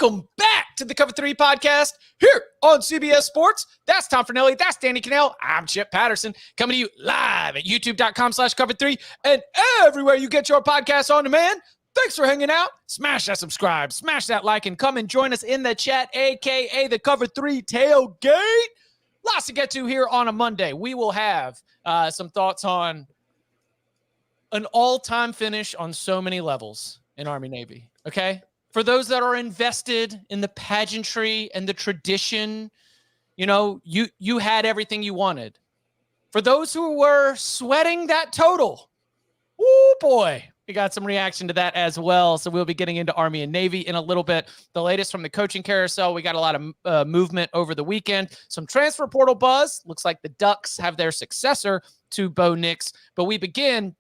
Welcome back to the Cover 3 podcast here on CBS Sports. That's Tom Fornelli. That's Danny Cannell. I'm Chip Patterson coming to you live at youtube.com/cover3 and everywhere you get your podcasts on demand. Thanks for hanging out. Smash that subscribe, smash that like, and come and join us in the chat, a.k.a. the Cover 3 tailgate. Lots to get to here on a Monday. We will have some thoughts on an all-time finish on so many levels in Army-Navy, okay? For those that are invested in the pageantry and the tradition, you know, you had everything you wanted. For those who were sweating that total, oh boy, we got some reaction to that as well. So we'll be getting into Army and Navy in a little bit. The latest from the coaching carousel. We got a lot of movement over the weekend. Some transfer portal buzz. Looks like the Ducks have their successor to Bo Nix. But we begin,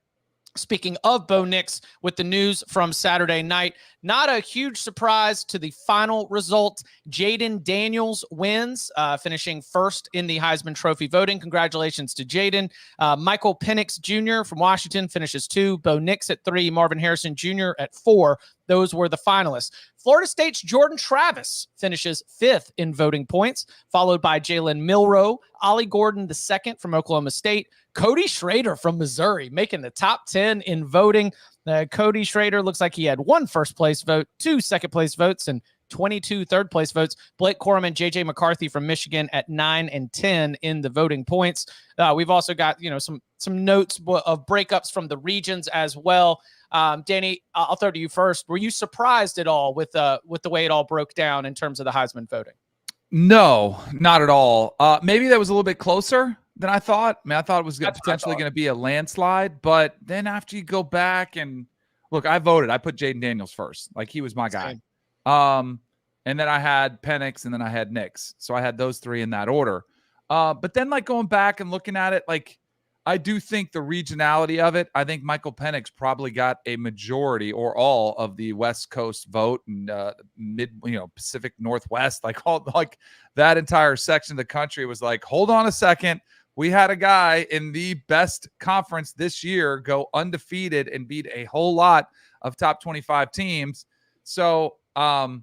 speaking of Bo Nix, with the news from Saturday night. Not a huge surprise to the final result. Jayden Daniels wins, finishing first in the Heisman Trophy voting. Congratulations to Jayden. Michael Penix Jr. from Washington finishes 2. Bo Nix at 3. Marvin Harrison Jr. at 4. Those were the finalists. Florida State's Jordan Travis finishes 5th in voting points, followed by Jalen Milroe, Ollie Gordon II from Oklahoma State, Cody Schrader from Missouri making the top 10 in voting. Cody Schrader looks like he had 1 first-place vote, 2 second-place votes, and 22 third-place votes. Blake Corum and J.J. McCarthy from Michigan at 9 and 10 in the voting points. We've also got some notes of breakups from the regions as well. Danny, I'll throw to you first. Were you surprised at all with the way it all broke down in terms of the Heisman voting? No, not at all. Maybe that was a little bit closer than I thought. I thought it was potentially going to be a landslide, but then after you go back and look, I voted. I put Jayden Daniels first. Like, he was my guy. And then I had Penix, and then I had Nix. So I had those 3 in that order. But then, like, going back and looking at it, like, I do think the regionality of it, I think Michael Penix probably got a majority or all of the West Coast vote and Pacific Northwest, like that entire section of the country was like, hold on a second. We had a guy in the best conference this year go undefeated and beat a whole lot of top 25 teams. So I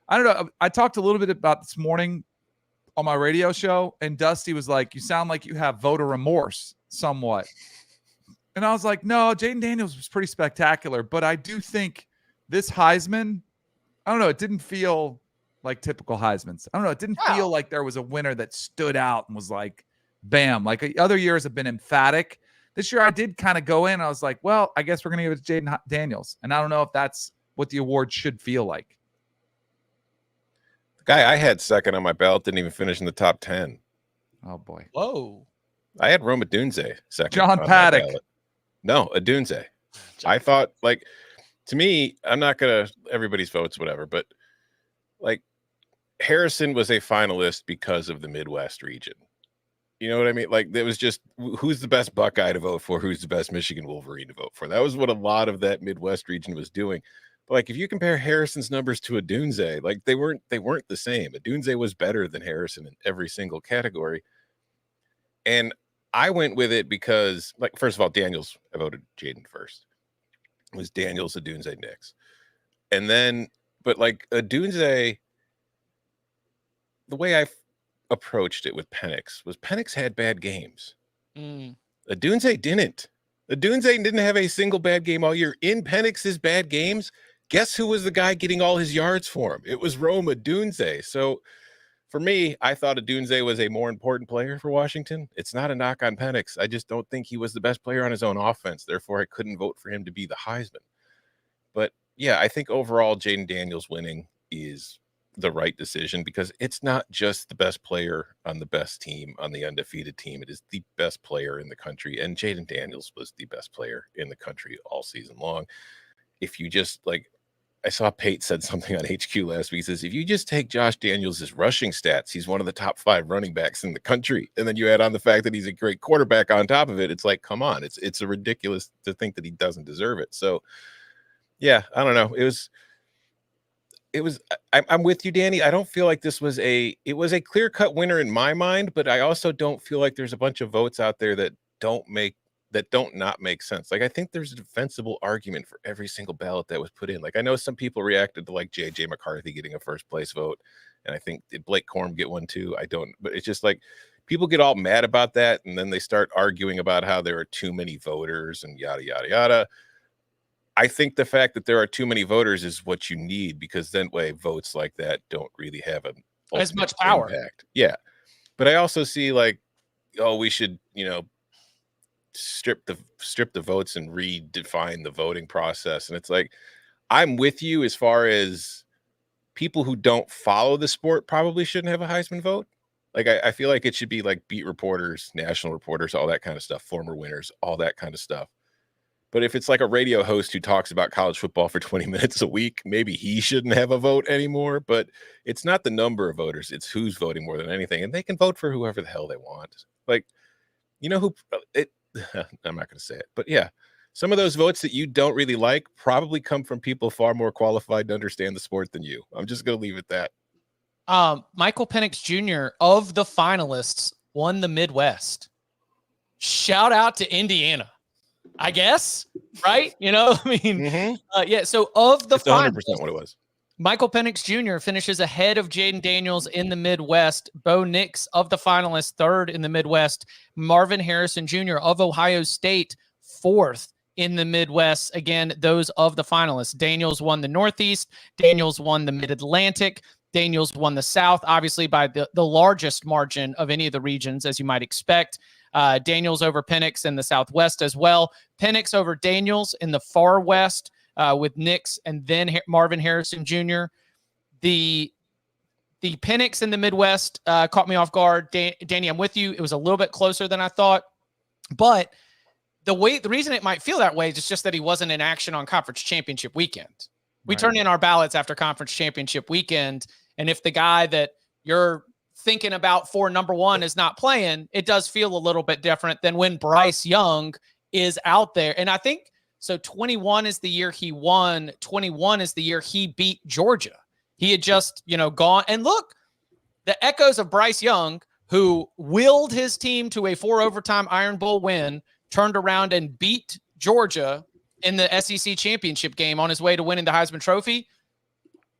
don't know. I talked a little bit about this morning on my radio show, and Dusty was like, you sound like you have voter remorse somewhat. And I was like, no, Jayden Daniels was pretty spectacular, but I do think this Heisman, I don't know, it didn't feel like typical Heismans. I don't know, it didn't feel like there was a winner that stood out and was like, bam. Like, other years have been emphatic. This year I did kind of go in and I was like, well, I guess we're going to give it to Jayden Daniels. And I don't know if that's what the award should feel like. The guy I had second on my ballot didn't even finish in the top 10. Oh, boy. Whoa. I had Rome Odunze second. John Paddock. No, Odunze. I thought, like, to me, I'm not going to everybody's votes, whatever, but, like, Harrison was a finalist because of the Midwest region. You know what I mean? Like, there was just, who's the best Buckeye to vote for? Who's the best Michigan Wolverine to vote for? That was what a lot of that Midwest region was doing. But, like, if you compare Harrison's numbers to Odunze, like, they weren't the same. Odunze was better than Harrison in every single category. And I went with it because, like, first of all, Daniels, I voted Jayden first. It was Daniels, Odunze, Nix. And then, but, like, Odunze, the way I approached it with Penix was Penix had bad games. Odunze didn't. Odunze didn't have a single bad game all year. In Penix's bad games, guess who was the guy getting all his yards for him? It was Rome Odunze. So for me, I thought Odunze was a more important player for Washington. It's not a knock on Penix. I just don't think he was the best player on his own offense. Therefore, I couldn't vote for him to be the Heisman. But yeah, I think overall Jayden Daniels winning is the right decision because it's not just the best player on the best team, on the undefeated team. It is the best player in the country. And Jayden Daniels was the best player in the country all season long. If you just, like, I saw Pate said something on HQ last week. He says, if you just take Josh Daniels' rushing stats, he's one of the top 5 running backs in the country. And then you add on the fact that he's a great quarterback on top of it. It's like, come on, it's a ridiculous to think that he doesn't deserve it. So yeah, I don't know. I'm with you, Danny. I don't feel like it was a clear-cut winner in my mind, but I also don't feel like there's a bunch of votes out there that don't make that don't not make sense. Like, I think there's a defensible argument for every single ballot that was put in. Like, I know some people reacted to like JJ McCarthy getting a first place vote, and I think did Blake Corum get one too? I don't, but it's just like people get all mad about that, and then they start arguing about how there are too many voters and yada yada yada. I think the fact that there are too many voters is what you need, because then way votes like that don't really have as much power. Impact. Yeah. But I also see like, oh, we should, strip the votes and redefine the voting process. And it's like, I'm with you as far as people who don't follow the sport probably shouldn't have a Heisman vote. Like, I feel like it should be like beat reporters, national reporters, all that kind of stuff, former winners, all that kind of stuff. But if it's like a radio host who talks about college football for 20 minutes a week, maybe he shouldn't have a vote anymore. But it's not the number of voters, it's who's voting more than anything. And they can vote for whoever the hell they want. Like, who it, I'm not going to say it, but yeah, some of those votes that you don't really like probably come from people far more qualified to understand the sport than you. I'm just going to leave it at that. Michael Penix Jr. of the finalists won the Midwest. Shout out to Indiana, I guess, right? Yeah. So of the it's 100% what it was. Michael Penix Jr. finishes ahead of Jayden Daniels in the Midwest. Bo Nix of the finalists, third in the Midwest. Marvin Harrison Jr. of Ohio State, fourth in the Midwest. Again, those of the finalists. Daniels won the Northeast. Daniels won the Mid-Atlantic. Daniels won the South, obviously by the largest margin of any of the regions, as you might expect. Daniels over Penix in the Southwest as well. Penix over Daniels in the far West with Nix and then Marvin Harrison Jr. The Penix in the Midwest caught me off guard. Danny, I'm with you. It was a little bit closer than I thought. But the reason it might feel that way is just that he wasn't in action on Conference Championship weekend. We turn in our ballots after Conference Championship weekend, and if the guy that you're thinking about for number one is not playing, it does feel a little bit different than when Bryce Young is out there. And I think so 21 is the year he won. 21 is the year he beat Georgia. He had just, gone. And look, the echoes of Bryce Young, who willed his team to a 4-overtime Iron Bowl win, turned around and beat Georgia in the SEC championship game on his way to winning the Heisman Trophy.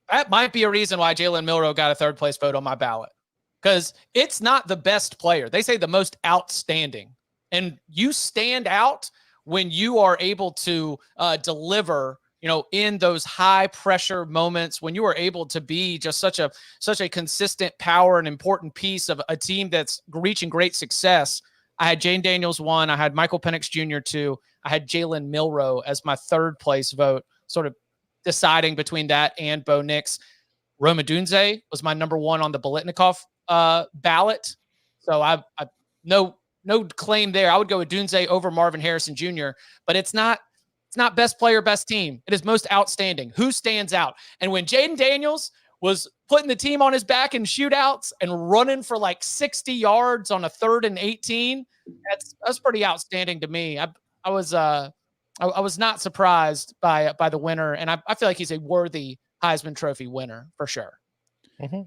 That might be a reason why Jalen Milroe got a third place vote on my ballot, because it's not the best player. They say the most outstanding. And you stand out when you are able to deliver, in those high pressure moments, when you are able to be just such a consistent power and important piece of a team that's reaching great success. I had Jayden Daniels 1. I had Michael Penix Jr. 2. I had Jalen Milroe as my third place vote, sort of deciding between that and Bo Nix. Rome Odunze was my number 1 on the Biletnikoff ballot. So I no claim there. I would go Odunze over Marvin Harrison Jr., but it's not best player, best team. It is most outstanding. Who stands out? And when Jayden Daniels was putting the team on his back in shootouts and running for like 60 yards on a 3rd and 18, that's pretty outstanding to me. I was not surprised by the winner, and I feel like he's a worthy Heisman Trophy winner for sure. Mm-hmm.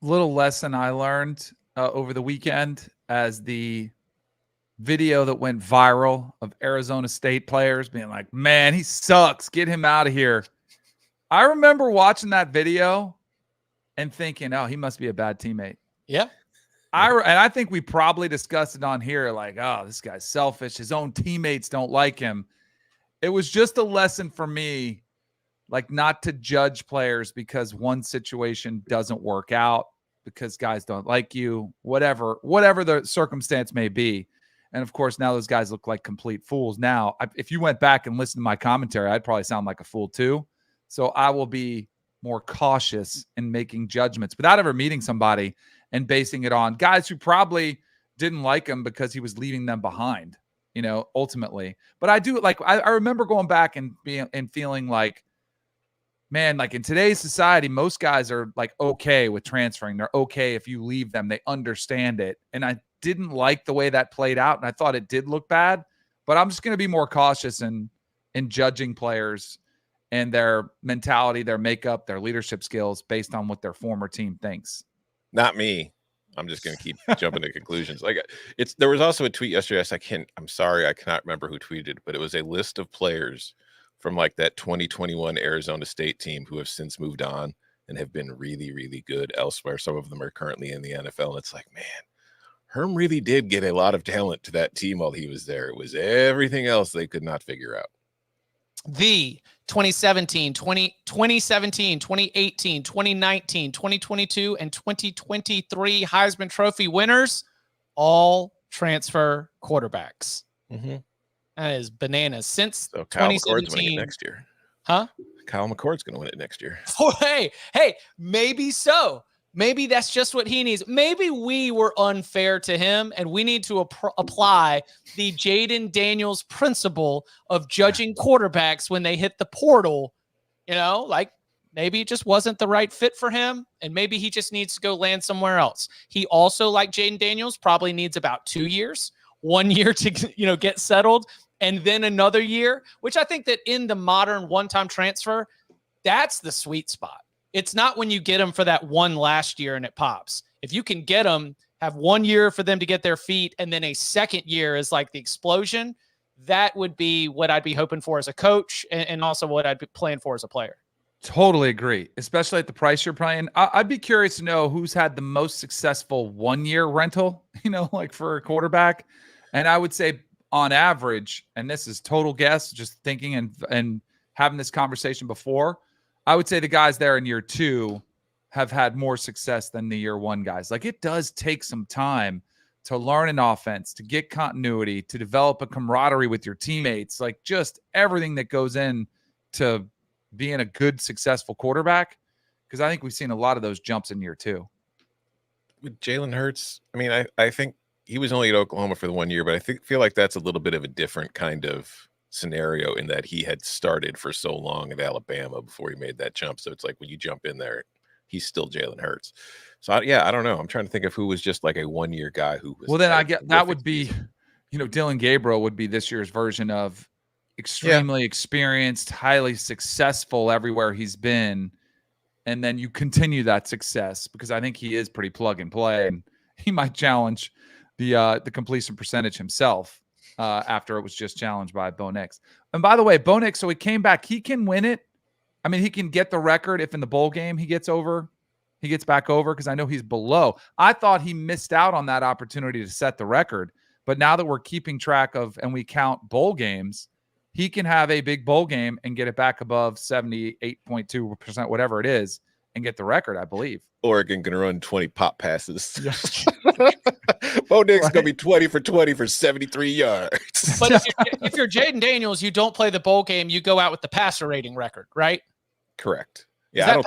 Little lesson I learned over the weekend as the video that went viral of Arizona State players being like, man, he sucks. Get him out of here. I remember watching that video and thinking, oh, he must be a bad teammate. Yeah. And I think we probably discussed it on here, like, oh, this guy's selfish. His own teammates don't like him. It was just a lesson for me, like, not to judge players because one situation doesn't work out, because guys don't like you, whatever the circumstance may be. And of course, now those guys look like complete fools. Now, if you went back and listened to my commentary, I'd probably sound like a fool too. So I will be more cautious in making judgments without ever meeting somebody and basing it on guys who probably didn't like him because he was leaving them behind, ultimately. But I do, like, I remember going back and feeling like, man, like in today's society, most guys are like okay with transferring. They're okay if you leave them. They understand it. And I didn't like the way that played out, and I thought it did look bad. But I'm just going to be more cautious in judging players and their mentality, their makeup, their leadership skills based on what their former team thinks. Not me. I'm just going to keep jumping to conclusions. Like there was also a tweet yesterday. I'm sorry, I cannot remember who tweeted, but it was a list of players from like that 2021 Arizona State team who have since moved on and have been really, really good elsewhere. Some of them are currently in the NFL. And it's like, man, Herm really did get a lot of talent to that team while he was there. It was everything else they could not figure out. The 2017, 2018, 2019, 2022, and 2023 Heisman Trophy winners, all transfer quarterbacks. Mm-hmm. That is bananas. Since so Kyle 2017, McCord's winning it next year. Huh? Kyle McCord's going to win it next year. Oh, hey, maybe so. Maybe that's just what he needs. Maybe we were unfair to him, and we need to apply the Jayden Daniels principle of judging quarterbacks when they hit the portal. You know, like maybe it just wasn't the right fit for him, and maybe he just needs to go land somewhere else. He also, like Jayden Daniels, probably needs about 2 years, 1 year to get settled, and then another year, which I think that in the modern one-time transfer, that's the sweet spot. It's not when you get them for that one last year and it pops. If you can get them, have 1 year for them to get their feet, and then a second year is like the explosion, that would be what I'd be hoping for as a coach and also what I'd be playing for as a player. Totally agree, especially at the price you're playing. I'd be curious to know who's had the most successful 1 year rental, like for a quarterback. And I would say on average, and this is total guess, just thinking and having this conversation before, I would say the guys there in year 2 have had more success than the year 1 guys. Like it does take some time to learn an offense, to get continuity, to develop a camaraderie with your teammates, like just everything that goes in to being a good, successful quarterback. Because I think we've seen a lot of those jumps in year 2. With Jalen Hurts, I mean, I think he was only at Oklahoma for the 1 year, but I feel like that's a little bit of a different kind of scenario in that he had started for so long at Alabama before he made that jump. So it's like when you jump in there, he's still Jalen Hurts. So I don't know. I'm trying to think of who was just like a 1 year guy who was. Well, then I get that would be, Dylan Gabriel would be this year's version of extremely experienced, highly successful everywhere he's been. And then you continue that success because I think he is pretty plug and play, and he might challenge the completion percentage himself. After it was just challenged by Bo Nix. And by the way, Bo Nix, so he came back. He can win it. I mean, he can get the record if in the bowl game he gets back over, because I know he's below. I thought he missed out on that opportunity to set the record. But now that we're keeping track of and we count bowl games, he can have a big bowl game and get it back above 78.2%, whatever it is, and get the record, I believe. Oregon going to run 20 pop passes. Bo Nix going to be 20 for 20 for 73 yards. But if you're Jayden Daniels, you don't play the bowl game. You go out with the passer rating record, right? Correct. Yeah,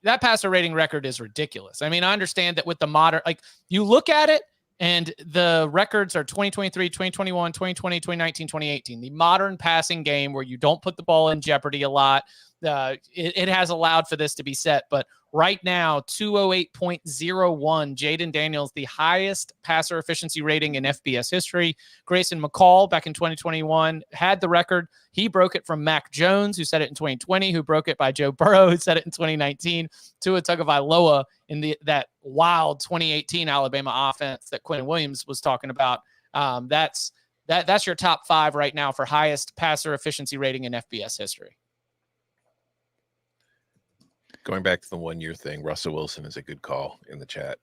that passer rating record is ridiculous. I mean, I understand that with the modern, like you look at it and the records are 2023, 2021, 2020, 2019, 2018. The modern passing game where you don't put the ball in jeopardy a lot. It has allowed for this to be set, but right now, 208.01, Jayden Daniels, the highest passer efficiency rating in FBS history. Grayson McCall, back in 2021, had the record. He broke it from Mac Jones, who set it in 2020, who broke it by Joe Burrow, who set it in 2019, Tua Tagovailoa in that wild 2018 Alabama offense that Quinn Williams was talking about. That's your top 5 right now for highest passer efficiency rating in FBS history. Going back to the 1 year thing, Russell Wilson is a good call in the chat.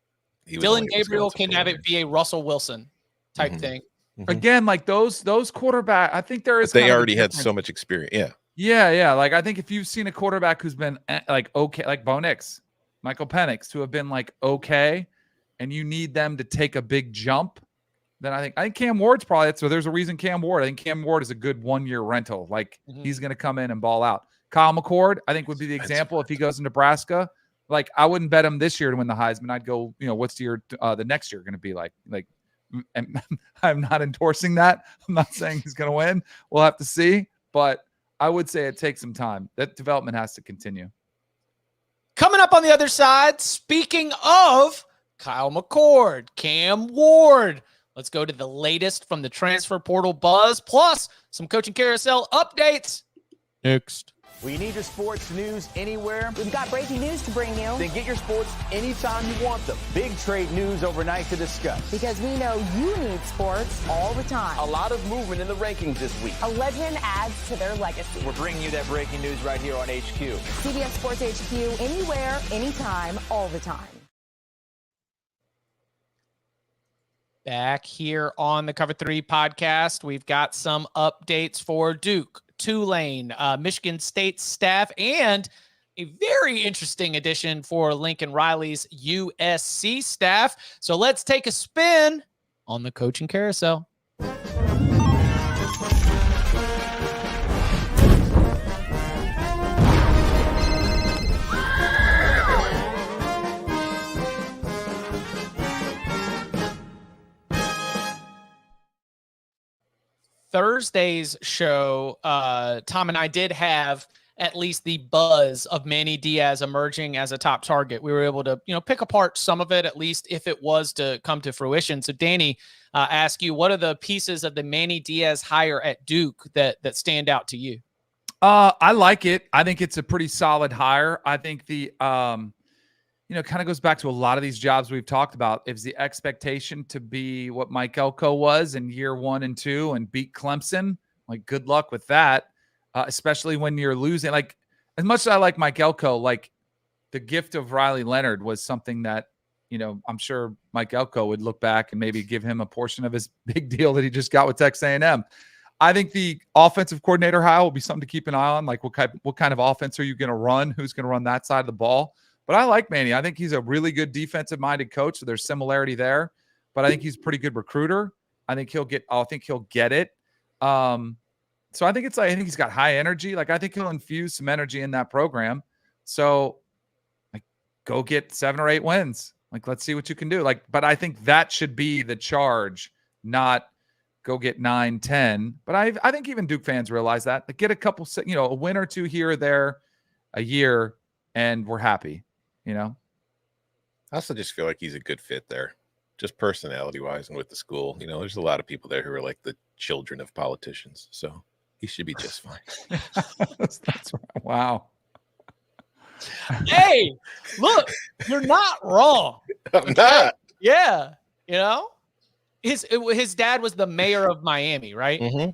Dylan Gabriel can have it be a Russell Wilson type thing. Mm-hmm. Again, like those quarterback, I think there is. But they already had so much experience. Yeah. Like I think if you've seen a quarterback who's been like okay, like Bo Nix, Michael Penix, who have been like okay, and you need them to take a big jump, then I think Cam Ward's probably so. There's a reason Cam Ward. I think Cam Ward is a good 1 year rental. Like he's going to come in and ball out. Kyle McCord, I think, would be the example if he goes to Nebraska. Like, I wouldn't bet him this year to win the Heisman. I'd go, what's the next year going to be like? Like, and I'm not endorsing that. I'm not saying he's going to win. We'll have to see. But I would say it takes some time. That development has to continue. Coming up on the other side, speaking of Kyle McCord, Cam Ward, let's go to the latest from the transfer portal buzz, plus some coaching carousel updates. Next. We need your sports news anywhere. We've got breaking news to bring you. Then get your sports anytime you want them. Big trade news overnight to discuss. Because we know you need sports all the time. A lot of movement in the rankings this week. A legend adds to their legacy. We're bringing you that breaking news right here on HQ. CBS Sports HQ, anywhere, anytime, all the time. Back here on the Cover 3 podcast, we've got some updates for Duke, Tulane, Michigan State staff, and a very interesting addition for Lincoln Riley's USC staff. So let's take a spin on the coaching carousel. Thursday's show, Tom and I did have at least the buzz of Manny Diaz emerging as a top target. We were able to, pick apart some of it, at least if it was to come to fruition. So Danny, ask you, what are the pieces of the Manny Diaz hire at Duke that stand out to you? I like it. I think it's a pretty solid hire. I think the, kind of goes back to a lot of these jobs we've talked about. Is the expectation to be what Mike Elko was in year 1 and 2 and beat Clemson? Like, good luck with that, especially when you're losing. Like, as much as I like Mike Elko, like the gift of Riley Leonard was something that, I'm sure Mike Elko would look back and maybe give him a portion of his big deal that he just got with Texas A&M. I think the offensive coordinator hire will be something to keep an eye on. Like, what kind of offense are you going to run? Who's going to run that side of the ball? But I like Manny. I think he's a really good defensive-minded coach, so there's similarity there. But I think he's a pretty good recruiter. I think he'll get it. So I think he's got high energy. Like, I think he'll infuse some energy in that program. So, like, go get 7 or 8 wins. Like, let's see what you can do. Like, but I think that should be the charge, not go get 9, 10. But I think even Duke fans realize that. Like, get a couple, a win or 2 here or there a year, and we're happy. I also just feel like he's a good fit there, just personality-wise and with the school. There's a lot of people there who are like the children of politicians, so he should be just fine. That's right. Wow. Hey, look, you're not wrong. I'm not. Yeah, his dad was the mayor of Miami, right? Mm-hmm.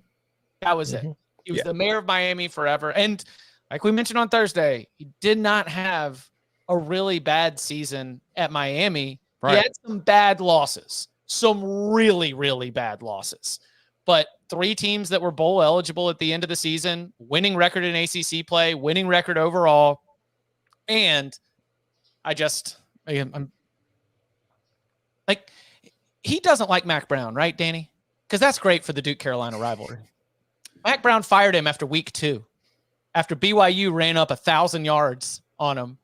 That was it. He was the mayor of Miami forever, and like we mentioned on Thursday, he did not have a really bad season at Miami. Right. He had some bad losses, some really, really bad losses, but 3 teams that were bowl eligible at the end of the season, winning record in ACC play, winning record overall. And I'm like, he doesn't like Mac Brown, right, Danny? Because that's great for the Duke Carolina rivalry. Mac Brown fired him after week 2, after BYU ran up 1,000 yards on him.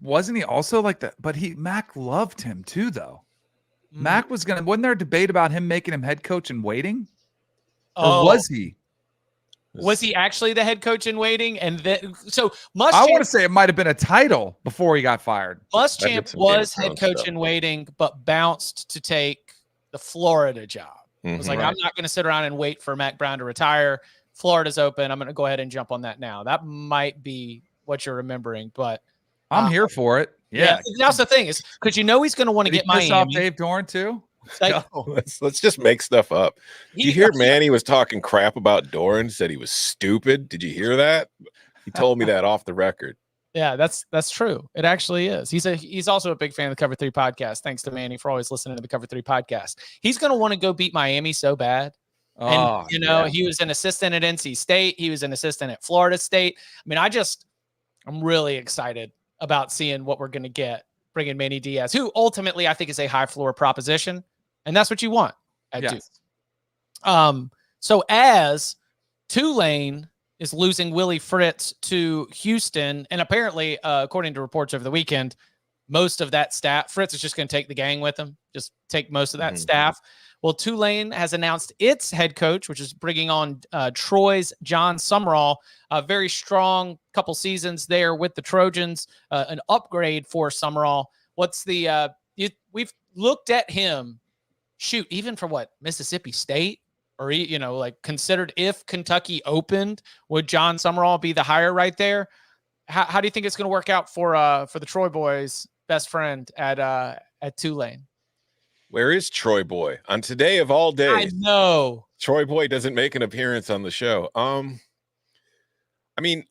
Wasn't he also like that? But Mac loved him too, though. Mac wasn't there a debate about him making him head coach in waiting? Or was he? Was he actually the head coach in waiting? And then, I want to say it might have been a title before he got fired. Muschamp was head coach in waiting, but bounced to take the Florida job. It was like, I'm not going to sit around and wait for Mac Brown to retire. Florida's open. I'm going to go ahead and jump on that now. That might be what you're remembering, but I'm here for it. Yeah. That's the thing is because he's going to want to get Miami. Off Dave Dorn too. Like, no, let's just make stuff up. Did you hear Manny was talking crap about Dorn? Said he was stupid. Did you hear that? He told me that off the record. Yeah, that's true. It actually is. He's also a big fan of the Cover 3 podcast. Thanks to Manny for always listening to the Cover 3 podcast. He's going to want to go beat Miami so bad. And he was an assistant at NC State. He was an assistant at Florida State. I mean, I'm really excited about seeing what we're going to get bringing Manny Diaz, who ultimately I think is a high floor proposition. And that's what you want at Duke. So as Tulane is losing Willie Fritz to Houston, and apparently, according to reports over the weekend, most of that staff, Fritz is just going to take the gang with him, just take most of that staff. Well, Tulane has announced its head coach, which is bringing on Troy's John Sumrall, a very strong couple seasons there with the Trojans, an upgrade for Sumrall. What's the we've looked at him shoot even for Mississippi State, or, like considered if Kentucky opened, would John Summerall be the hire right there? How do you think it's going to work out for the Troy boys' best friend at Tulane? Where is Troy Boy on today of all days? I know Troy Boy doesn't make an appearance on the show. I mean,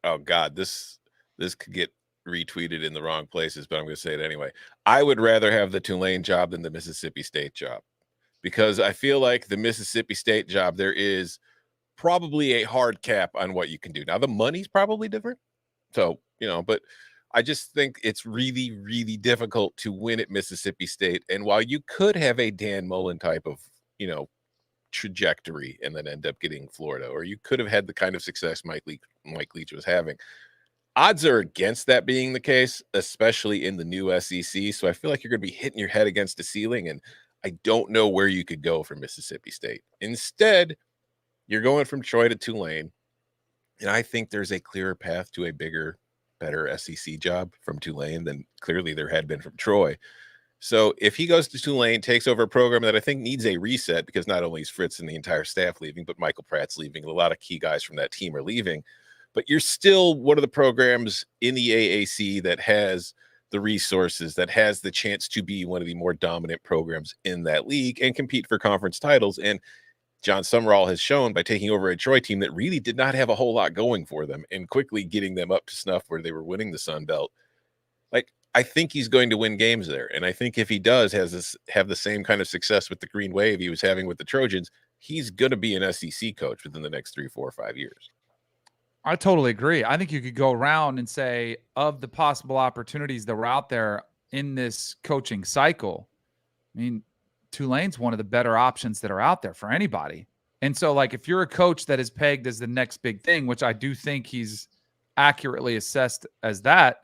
oh God, this could get retweeted in the wrong places, but I'm going to say it anyway. I would rather have the Tulane job than the Mississippi State job, because I feel like the Mississippi State job, there is probably a hard cap on what you can do. Now, the money's probably different. So, but I just think it's really, really difficult to win at Mississippi State. And while you could have a Dan Mullen type of, trajectory and then end up getting Florida, or you could have had the kind of success Mike Leach was having, odds are against that being the case, especially in the new SEC. So I feel like you're going to be hitting your head against the ceiling, and I don't know where you could go from Mississippi State. Instead, you're going from Troy to Tulane, and I think there's a clearer path to a bigger, better SEC job from Tulane than clearly there had been from Troy. So if he goes to Tulane, takes over a program that I think needs a reset, because not only is Fritz and the entire staff leaving, but Michael Pratt's leaving. A lot of key guys from that team are leaving. But you're still one of the programs in the AAC that has the resources, that has the chance to be one of the more dominant programs in that league and compete for conference titles. And John Summerall has shown by taking over a Troy team that really did not have a whole lot going for them and quickly getting them up to snuff where they were winning the Sun Belt. Like, I think he's going to win games there. And I think if he does have the same kind of success with the Green Wave he was having with the Trojans, he's going to be an SEC coach within the next 3, 4, or 5 years. I totally agree. I think you could go around and say, of the possible opportunities that were out there in this coaching cycle, I mean, Tulane's one of the better options that are out there for anybody. And so, like, if you're a coach that is pegged as the next big thing, which I do think he's accurately assessed as that,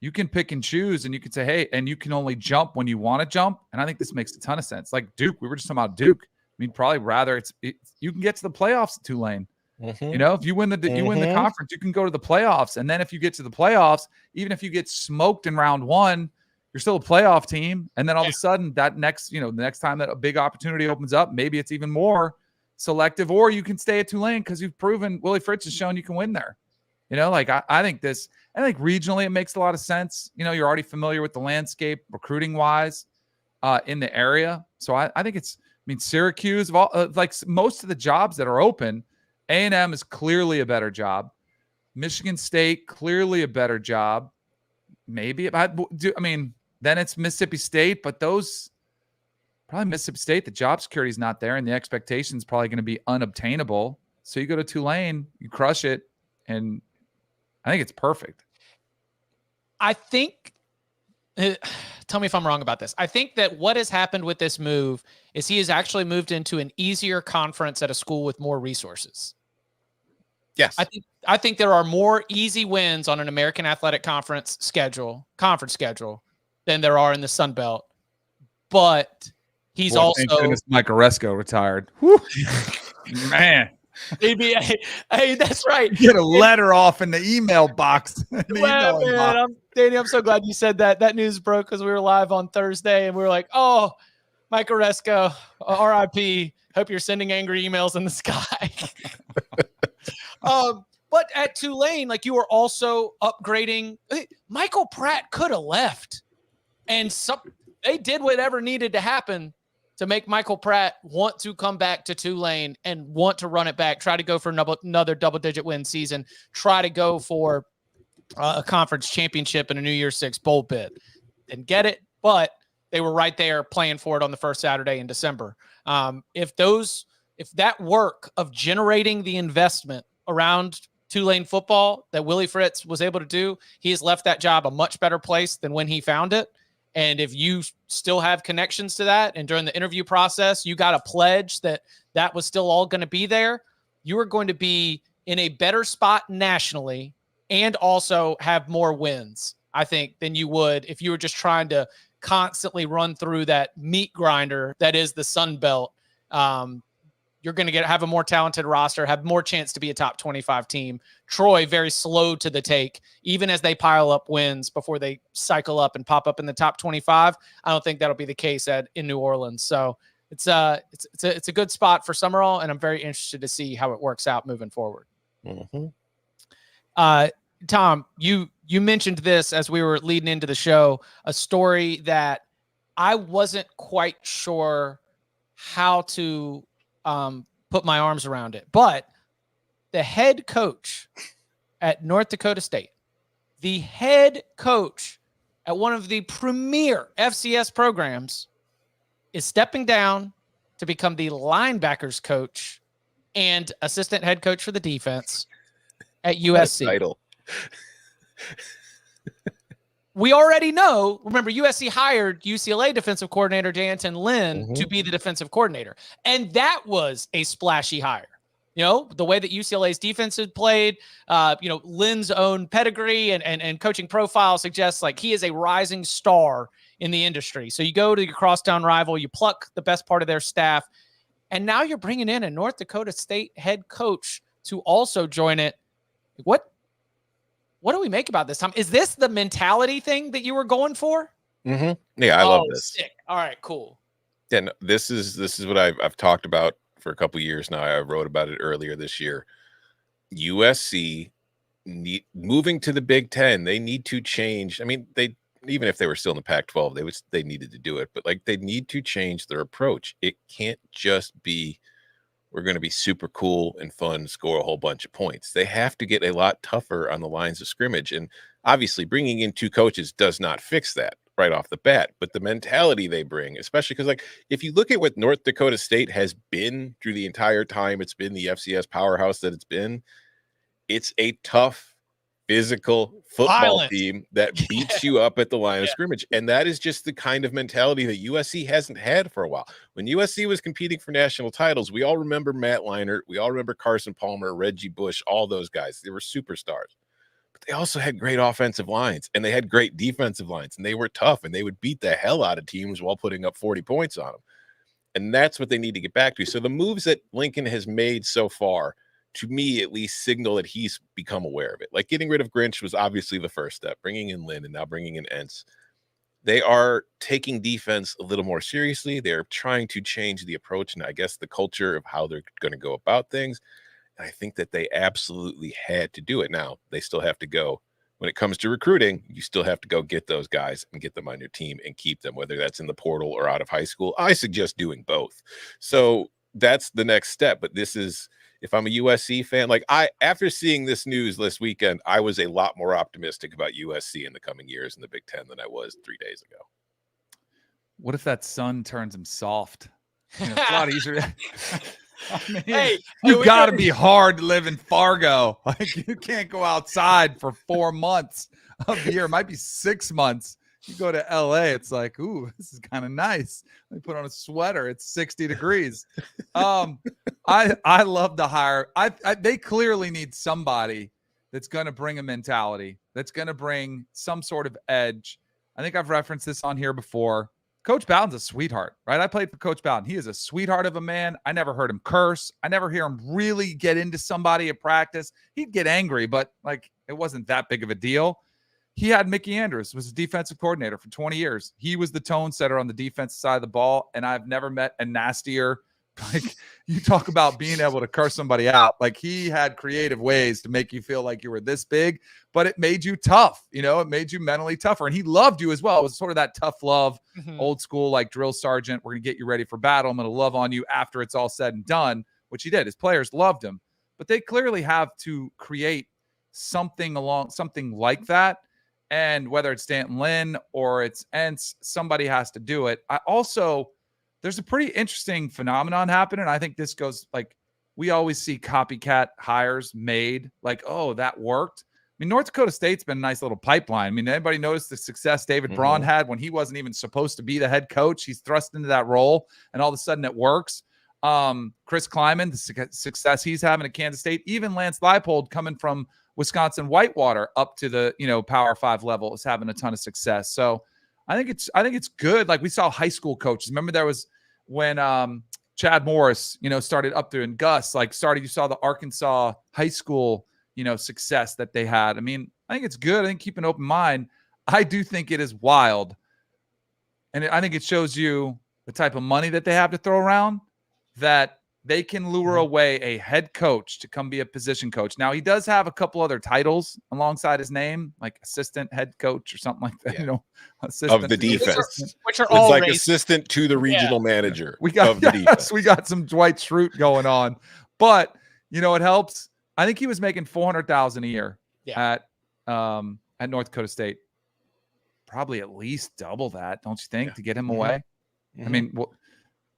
you can pick and choose, and you can say, hey, and you can only jump when you want to jump. And I think this makes a ton of sense. Like Duke, we were just talking about Duke. I mean, probably rather you can get to the playoffs at Tulane. Mm-hmm. If you win the conference, you can go to the playoffs. And then if you get to the playoffs, even if you get smoked in round one, you're still a playoff team. And then all of a sudden that next, the next time that a big opportunity opens up, maybe it's even more selective, or you can stay at Tulane because you've proven Willie Fritz has shown you can win there. I think regionally it makes a lot of sense. You're already familiar with the landscape recruiting wise in the area. So I think Syracuse, of all, like most of the jobs that are open, A&M is clearly a better job. Michigan State, clearly a better job. Maybe then it's Mississippi State, but those probably Mississippi State, the job security is not there and the expectation is probably going to be unobtainable. So you go to Tulane, you crush it, and I think it's perfect. I think, tell me if I'm wrong about this. I think that what has happened with this move is he has actually moved into an easier conference at a school with more resources. Yes. I think there are more easy wins on an American Athletic Conference conference schedule than there are in the Sun Belt. But he's thank goodness Mike Oresco retired. Whew. Man. Maybe, hey, that's right. Get a letter off in the email box. Danny, I'm so glad you said that. That news broke because we were live on Thursday, and we were like, "Oh, Mike Oresco, R.I.P. Hope you're sending angry emails in the sky." But at Tulane, like, you were also upgrading. Michael Pratt could have left, and they did whatever needed to happen to make Michael Pratt want to come back to Tulane and want to run it back, try to go for another double-digit win season, try to go for a conference championship and a New Year's Six bowl bid. Didn't get it, but they were right there playing for it on the first Saturday in December. If that work of generating the investment around Tulane football that Willie Fritz was able to do, he has left that job a much better place than when he found it. And if you still have connections to that, and during the interview process, you got a pledge that was still all going to be there, you are going to be in a better spot nationally and also have more wins, I think, than you would if you were just trying to constantly run through that meat grinder that is the Sun Belt. You're going to have a more talented roster, have more chance to be a top 25 team. Troy, very slow to the take, even as they pile up wins before they cycle up and pop up in the top 25. I don't think that'll be the case in New Orleans. So it's a good spot for Summerall, and I'm very interested to see how it works out moving forward. Mm-hmm. Tom, you mentioned this as we were leading into the show, a story that I wasn't quite sure how to put my arms around it, but the head coach at North Dakota State, the head coach at one of the premier FCS programs, is stepping down to become the linebackers coach and assistant head coach for the defense at USC. Title. We already know, remember, USC hired UCLA defensive coordinator D'Anton Lynn to be the defensive coordinator. And that was a splashy hire. You know, the way that UCLA's defense had played, Lynn's own pedigree and coaching profile suggests like he is a rising star in the industry. So you go to your crosstown rival, you pluck the best part of their staff, and now you're bringing in a North Dakota State head coach to also join it. What do we make about this, Tom? Is this the mentality thing that you were going for? Mm-hmm. Yeah, I love this. Sick. All right, cool. Yeah, no, this is what I've talked about for a couple of years now. I wrote about it earlier this year. USC moving to the Big Ten. They need to change. I mean, even if they were still in the Pac-12, they needed to do it. But like they need to change their approach. It can't just be we're going to be super cool and fun, score a whole bunch of points. They have to get a lot tougher on the lines of scrimmage. And obviously bringing in two coaches does not fix that right off the bat. But the mentality they bring, especially because like if you look at what North Dakota State has been through the entire time it's been the FCS powerhouse that it's a tough, physical football team that beats you up at the line of scrimmage. And that is just the kind of mentality that USC hasn't had for a while. When USC was competing for national titles, we all remember Matt Leinart. We all remember Carson Palmer, Reggie Bush, all those guys. They were superstars. But they also had great offensive lines, and they had great defensive lines, and they were tough, and they would beat the hell out of teams while putting up 40 points on them. And that's what they need to get back to. So the moves that Lincoln has made so far, to me, at least signal that he's become aware of it. Like getting rid of Grinch was obviously the first step, bringing in Lynn and now bringing in Entz. They are taking defense a little more seriously. They're trying to change the approach and I guess the culture of how they're going to go about things. And I think that they absolutely had to do it. Now, they still have to go. When it comes to recruiting, you still have to go get those guys and get them on your team and keep them, whether that's in the portal or out of high school. I suggest doing both. So that's the next step. But this is, if I'm a USC fan, like after seeing this news this weekend, I was a lot more optimistic about USC in the coming years in the Big Ten than I was 3 days ago. What if that sun turns him soft? You know, it's a lot easier. I mean, Hey, you got to be hard to live in Fargo. Like you can't go outside for 4 months of the year. It might be 6 months. You go to LA, it's like, ooh, this is kind of nice. Let me put on a sweater. It's 60 degrees. I love the hire. They clearly need somebody that's going to bring a mentality, that's going to bring some sort of edge. I think I've referenced this on here before. Coach Bowden's a sweetheart, right? I played for Coach Bowden. He is a sweetheart of a man. I never heard him curse. I never hear him really get into somebody at practice. He'd get angry, but like it wasn't that big of a deal. He had Mickey Andrews, was his defensive coordinator for 20 years. He was the tone setter on the defensive side of the ball, and I've never met a nastier. Like you talk about being able to curse somebody out. Like he had creative ways to make you feel like you were this big, but it made you tough. You know, it made you mentally tougher, and he loved you as well. It was sort of that tough love, old school, like drill sergeant. We're going to get you ready for battle. I'm going to love on you after it's all said and done, which he did. His players loved him, but they clearly have to create something like that. And whether it's Stanton Lynn or it's Entz, somebody has to do it. There's a pretty interesting phenomenon happening. I think this goes like we always see copycat hires made like, oh, that worked. I mean, North Dakota State's been a nice little pipeline. I mean, anybody notice the success David Braun had when he wasn't even supposed to be the head coach? He's thrust into that role and all of a sudden it works. Chris Kleiman, the success he's having at Kansas State, even Lance Leipold coming from Wisconsin Whitewater up to the, Power 5 level is having a ton of success. So I think it's good. Like we saw high school coaches. Remember there was when Chad Morris, started up there and Gus, you saw the Arkansas high school, success that they had. I mean, I think it's good. I think keep an open mind. I do think it is wild. And I think it shows you the type of money that they have to throw around, that they can lure away a head coach to come be a position coach. Now, he does have a couple other titles alongside his name, like assistant head coach or something like that, Yeah. assistant Of the defense. which are It's all like raised. assistant to the regional manager We got of the defense. we got some Dwight Schrute going on, but it helps. I think he was making $400,000 a year at North Dakota State. Probably at least double that, don't you think, to get him away? I mean,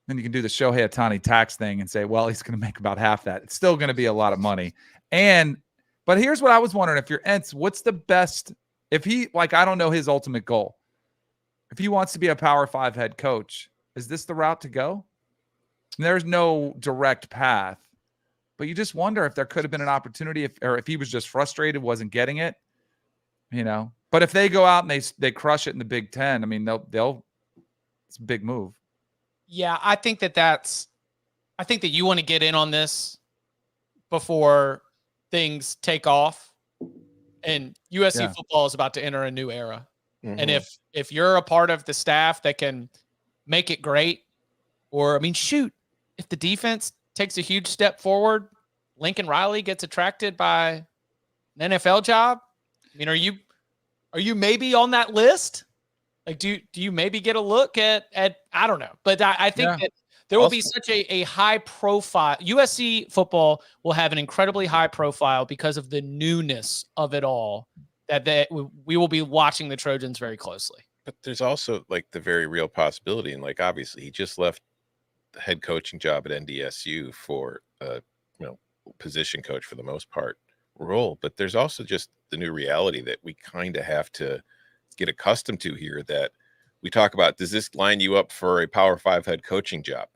then you can do the Shohei Ohtani tax thing and say, well, he's going to make about half that. It's still going to be a lot of money. But here's what I was wondering: if you're Entz, what's the best? If he, I don't know his ultimate goal. If he wants to be a Power 5 head coach, is this the route to go? And there's no direct path, but you just wonder if there could have been an opportunity, or if he was just frustrated, wasn't getting it, But if they go out and they crush it in the Big Ten, I mean, they'll it's a big move. Yeah, I think that you want to get in on this before things take off. And USC football is about to enter a new era. And if you're a part of the staff that can make it great, or if the defense takes a huge step forward, Lincoln Riley gets attracted by an NFL job. I mean, are you maybe on that list? Like, do you maybe get a look at I don't know, but I think that there will be such a high profile. USC football will have an incredibly high profile because of the newness of it all, that we will be watching the Trojans very closely. But there's also the very real possibility, and obviously he just left the head coaching job at NDSU for a position coach for the most part role. But there's also just the new reality that we kind of have to get accustomed to here, that we talk about, does this line you up for a Power 5 head coaching job?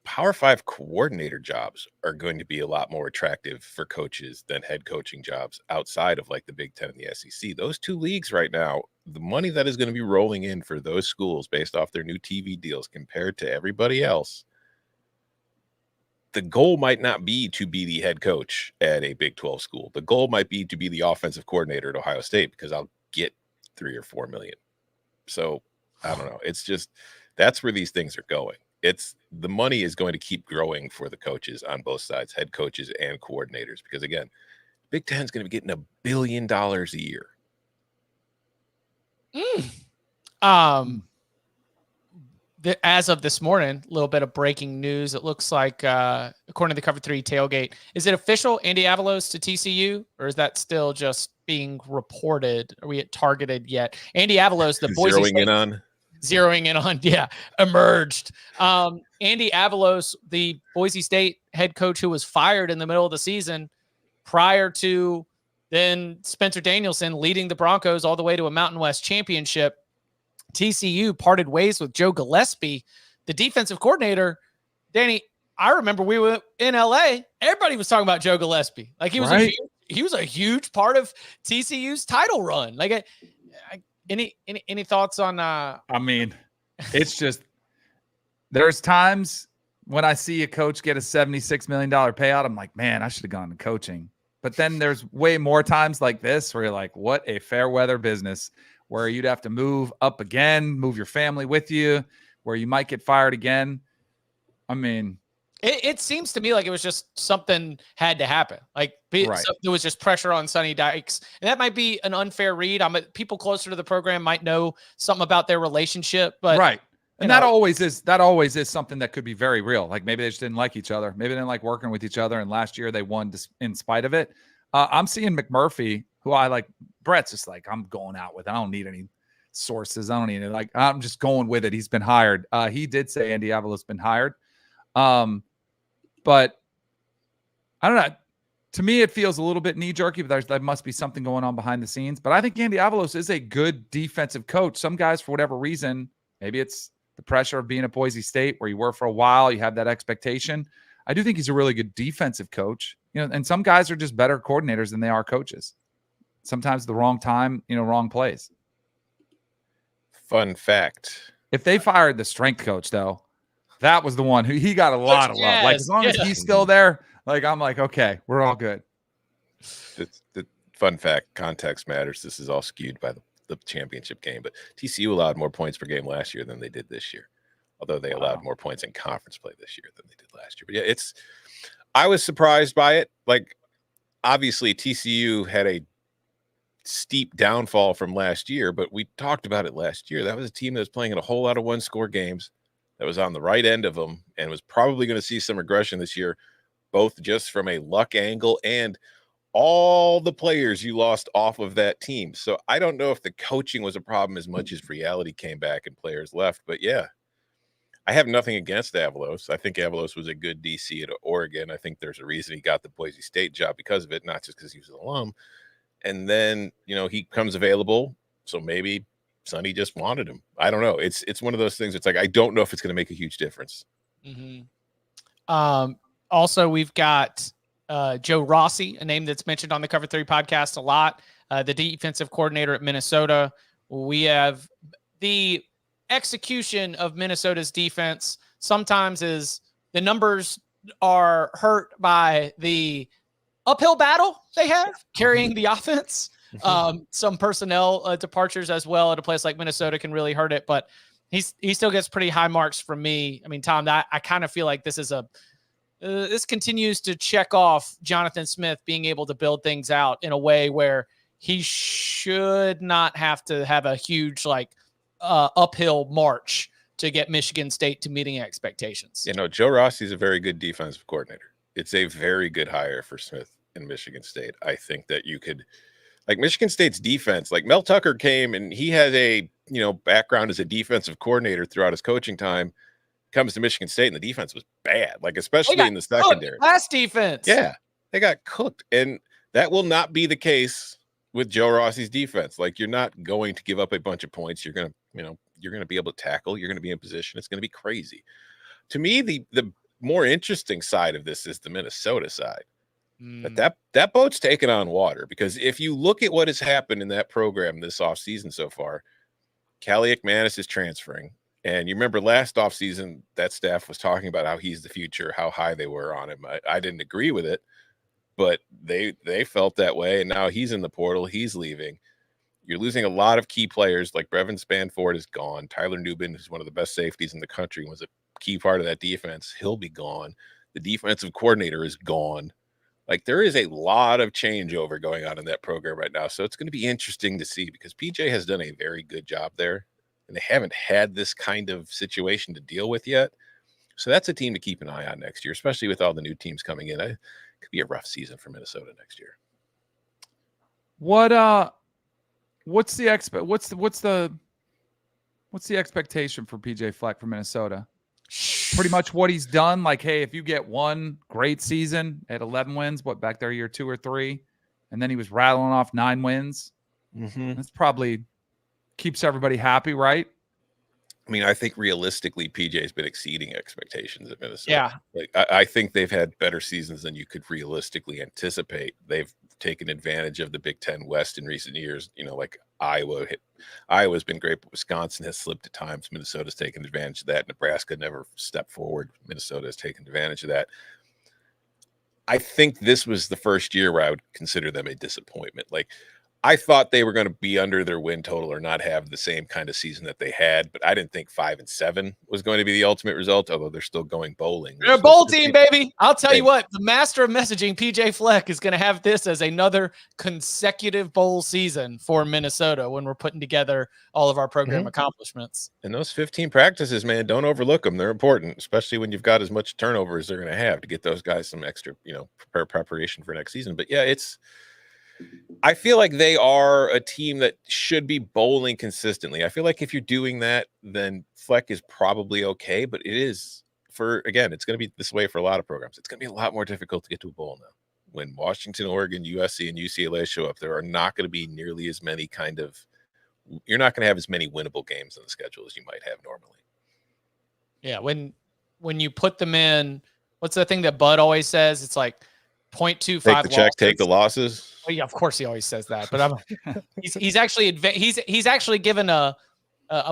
Power 5 coordinator jobs are going to be a lot more attractive for coaches than head coaching jobs outside of the Big Ten and the SEC. Those two leagues right now, the money that is going to be rolling in for those schools based off their new TV deals compared to everybody else, the goal might not be to be the head coach at a Big 12 school. The goal might be to be the offensive coordinator at Ohio State, because I'll get 3 or 4 million. So I don't know. It's just, that's where these things are going. It's the money is going to keep growing for the coaches on both sides, head coaches and coordinators, because again, Big Ten is going to be getting $1 billion a year. As of this morning, a little bit of breaking news. It looks like, according to the Cover 3 tailgate, is it official, Andy Avalos to TCU, or is that still just being reported? Are we at targeted yet? Andy Avalos, the Boise zeroing in on, emerged. Andy Avalos, the Boise State head coach who was fired in the middle of the season, prior to then Spencer Danielson leading the Broncos all the way to a Mountain West championship. TCU parted ways with Joe Gillespie, the defensive coordinator. Danny, I remember we were in LA. Everybody was talking about Joe Gillespie. He was he was a huge part of TCU's title run. Any thoughts on? I mean, it's just, there's times when I see a coach get a $76 million payout, I'm like, man, I should have gone to coaching. But then there's way more times like this where you're like, what a fair weather business, where you'd have to move up again, move your family with you, where you might get fired again. I mean, it seems to me like it was just something had to happen. There was just pressure on Sonny Dykes, and that might be an unfair read. People closer to the program might know something about their relationship, but and that always is something that could be very real. Maybe they just didn't like each other. Maybe they didn't like working with each other, and last year they won in spite of it. I'm seeing McMurphy, who I like. Brett's just I'm going out with it. I don't need any sources. I don't need it. I'm just going with it. He's been hired. He did say Andy Avalos been hired. But I don't know. To me, it feels a little bit knee-jerky, but there must be something going on behind the scenes. But I think Andy Avalos is a good defensive coach. Some guys, for whatever reason, maybe it's the pressure of being at Boise State where you were for a while, you have that expectation. I do think he's a really good defensive coach. And some guys are just better coordinators than they are coaches. Sometimes the wrong time, wrong place. Fun fact. If they fired the strength coach, though, that was the one who he got a lot of love. As long as he's still there, I'm like, okay, we're all good. The fun fact, context matters. This is all skewed by the championship game, but TCU allowed more points per game last year than they did this year. although they allowed more points in conference play this year than they did last year. But yeah, I was surprised by it. Like, obviously TCU had a steep downfall from last year, but we talked about it last year. That was a team that was playing in a whole lot of one-score games, that was on the right end of them, and was probably going to see some regression this year, both just from a luck angle and all the players you lost off of that team. So I don't know if the coaching was a problem as much as reality came back and players left. But yeah, I have nothing against Avalos. I think Avalos was a good DC at Oregon. I think there's a reason he got the Boise State job because of it, not just because he was an alum. And then, he comes available. So maybe Sonny just wanted him. I don't know. It's one of those things. It's like, I don't know if it's going to make a huge difference. Also, we've got Joe Rossi, a name that's mentioned on the Cover 3 podcast a lot, the defensive coordinator at Minnesota. We have the execution of Minnesota's defense sometimes is the numbers are hurt by the uphill battle they have carrying the offense. Some personnel departures as well at a place like Minnesota can really hurt it, but he still gets pretty high marks from me. I mean, Tom, I kind of feel like this is this continues to check off Jonathan Smith being able to build things out in a way where he should not have to have a huge uphill march to get Michigan State to meeting expectations. Joe Rossi is a very good defensive coordinator. It's a very good hire for Smith in Michigan State. I think that you could, Michigan State's defense, Mel Tucker came and he had a, background as a defensive coordinator throughout his coaching time, comes to Michigan State and the defense was bad, especially in the secondary. Last defense. Yeah, they got cooked. And that will not be the case with Joe Rossi's defense. You're not going to give up a bunch of points. You're going to, you're going to be able to tackle. You're going to be in position. It's going to be crazy. To me, the more interesting side of this is the Minnesota side. But that boat's taken on water, because if you look at what has happened in that program this offseason so far, Callie McManus is transferring. And you remember last offseason, that staff was talking about how he's the future, how high they were on him. I didn't agree with it, but they felt that way. And now he's in the portal. He's leaving. You're losing a lot of key players, like Brevin Spanford is gone. Tyler Nubin, who's one of the best safeties in the country, was a key part of that defense. He'll be gone. The defensive coordinator is gone. There is a lot of changeover going on in that program right now. So it's going to be interesting to see, because PJ has done a very good job there, and they haven't had this kind of situation to deal with yet. So that's a team to keep an eye on next year, especially with all the new teams coming in. It could be a rough season for Minnesota next year. What's the expectation for PJ Fleck for Minnesota? Pretty much what he's done. Hey, if you get one great season at 11 wins, back there year 2 or 3, and then he was rattling off 9 wins. That's probably keeps everybody happy, right? I mean, I think realistically, PJ's been exceeding expectations at Minnesota. Yeah. I think they've had better seasons than you could realistically anticipate. They've taken advantage of the Big Ten West in recent years. Iowa's been great, but Wisconsin has slipped at times. Minnesota's taken advantage of that. Nebraska never stepped forward. Minnesota has taken advantage of that. I think this was the first year where I would consider them a disappointment. I thought they were going to be under their win total or not have the same kind of season that they had, but I didn't think 5-7 was going to be the ultimate result, although they're still going bowling. They're a bowl team, baby. I'll tell you what, the master of messaging, PJ Fleck, is going to have this as another consecutive bowl season for Minnesota when we're putting together all of our program accomplishments. And those 15 practices, man, don't overlook them. They're important, especially when you've got as much turnover as they're going to have, to get those guys some extra, preparation for next season. But yeah, I feel like they are a team that should be bowling consistently. I feel like if you're doing that, then Fleck is probably okay. But it is it's going to be this way for a lot of programs. It's going to be a lot more difficult to get to a bowl now. When Washington, Oregon, USC, and UCLA show up, there are not going to be nearly as many you're not going to have as many winnable games on the schedule as you might have normally. Yeah. When you put them in, what's the thing that Bud always says? It's 0.25 take the check, take the losses. Well, yeah, of course he always says that, but he's actually given a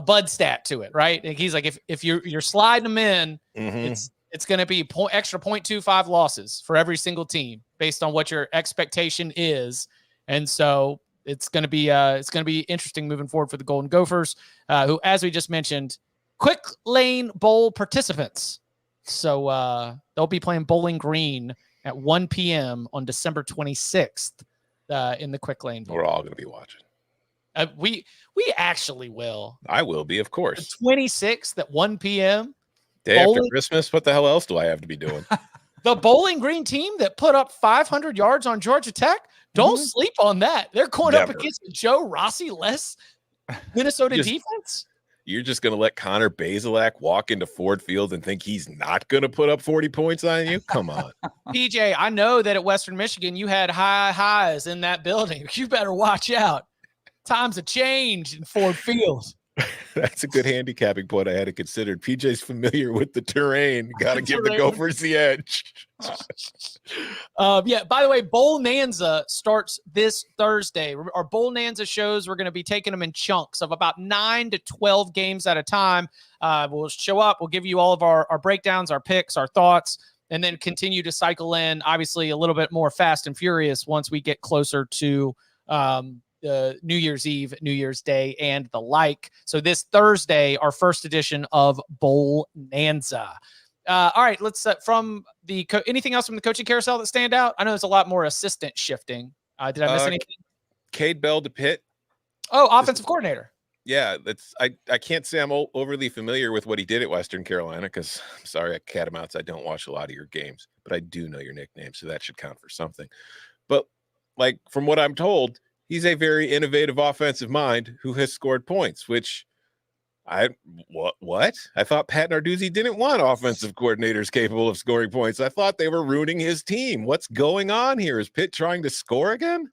Bud stat to it, right? He's if you're sliding them in, it's going to be extra 0.25 losses for every single team based on what your expectation is, and so it's going to be interesting moving forward for the Golden Gophers, who, as we just mentioned, Quick Lane Bowl participants. So they'll be playing Bowling Green at 1 p.m. on December 26th in the Quick Lane Bowl. We're all going to be watching. We actually will. I will be, of course. The 26th at 1 p.m. Day after Christmas. What the hell else do I have to be doing? The Bowling Green team that put up 500 yards on Georgia Tech. Don't sleep on that. They're going up against Joe Rossi-less Minnesota defense. You're just going to let Connor Bazelak walk into Ford Field and think he's not going to put up 40 points on you? Come on. PJ, I know that at Western Michigan, you had high highs in that building. You better watch out. Times have changed in Ford Field. That's a good handicapping point I hadn't considered. PJ's familiar with the terrain. Got to give the Gophers the edge. Yeah, by the way, Bowl Nanza starts this Thursday. Our Bowl Nanza shows, we're going to be taking them in chunks of about 9 to 12 games at a time. We'll show up. We'll give you all of our breakdowns, our picks, our thoughts, and then continue to cycle in, obviously, a little bit more fast and furious once we get closer to New Year's Eve, New Year's Day, and the like. So this Thursday, our first edition of Bowl Nanza. All right, let's from the anything else from the coaching carousel that stand out? I know there's a lot more assistant shifting. Did I miss anything? Cade Bell to Pitt. Oh, offensive coordinator. Yeah, that's I can't say I'm overly familiar with what he did at Western Carolina because I'm sorry, at Catamounts, I don't watch a lot of your games, but I do know your nickname, so that should count for something. But like from what I'm told, he's a very innovative offensive mind who has scored points, which what? I thought Pat Narduzzi didn't want offensive coordinators capable of scoring points. I thought they were ruining his team. What's going on here? Is Pitt trying to score again?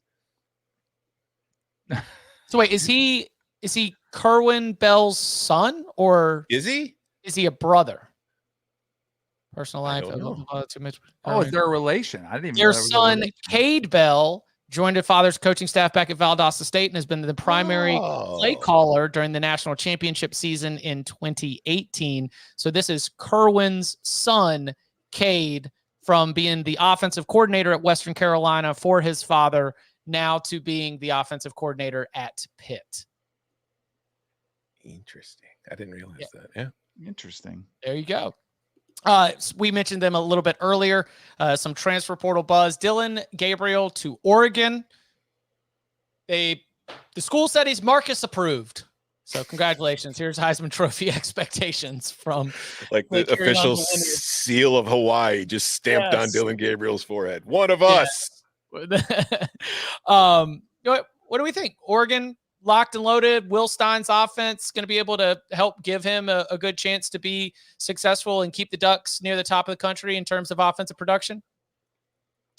So wait, is he Kerwin Bell's son or is he a brother? Personal life. Oh, is there a relation? I didn't even know their there was a son, relation. Cade Bell, joined the father's coaching staff back at Valdosta State and has been the primary play caller during the national championship season in 2018. So this is Kerwin's son, Cade, from being the offensive coordinator at Western Carolina for his father, now to being the offensive coordinator at Pitt. Interesting. I didn't realize that. Yeah. Interesting. There you go. We mentioned them a little bit earlier. Some transfer portal buzz. Dillon Gabriel to Oregon. The school said he's Marcus approved. So congratulations. Here's Heisman Trophy expectations from like the official seal of Hawaii just stamped on Dillon Gabriel's forehead. One of us. What do we think? Oregon locked and loaded. Will Stein's offense going to be able to help give him a good chance to be successful and keep the Ducks near the top of the country in terms of offensive production?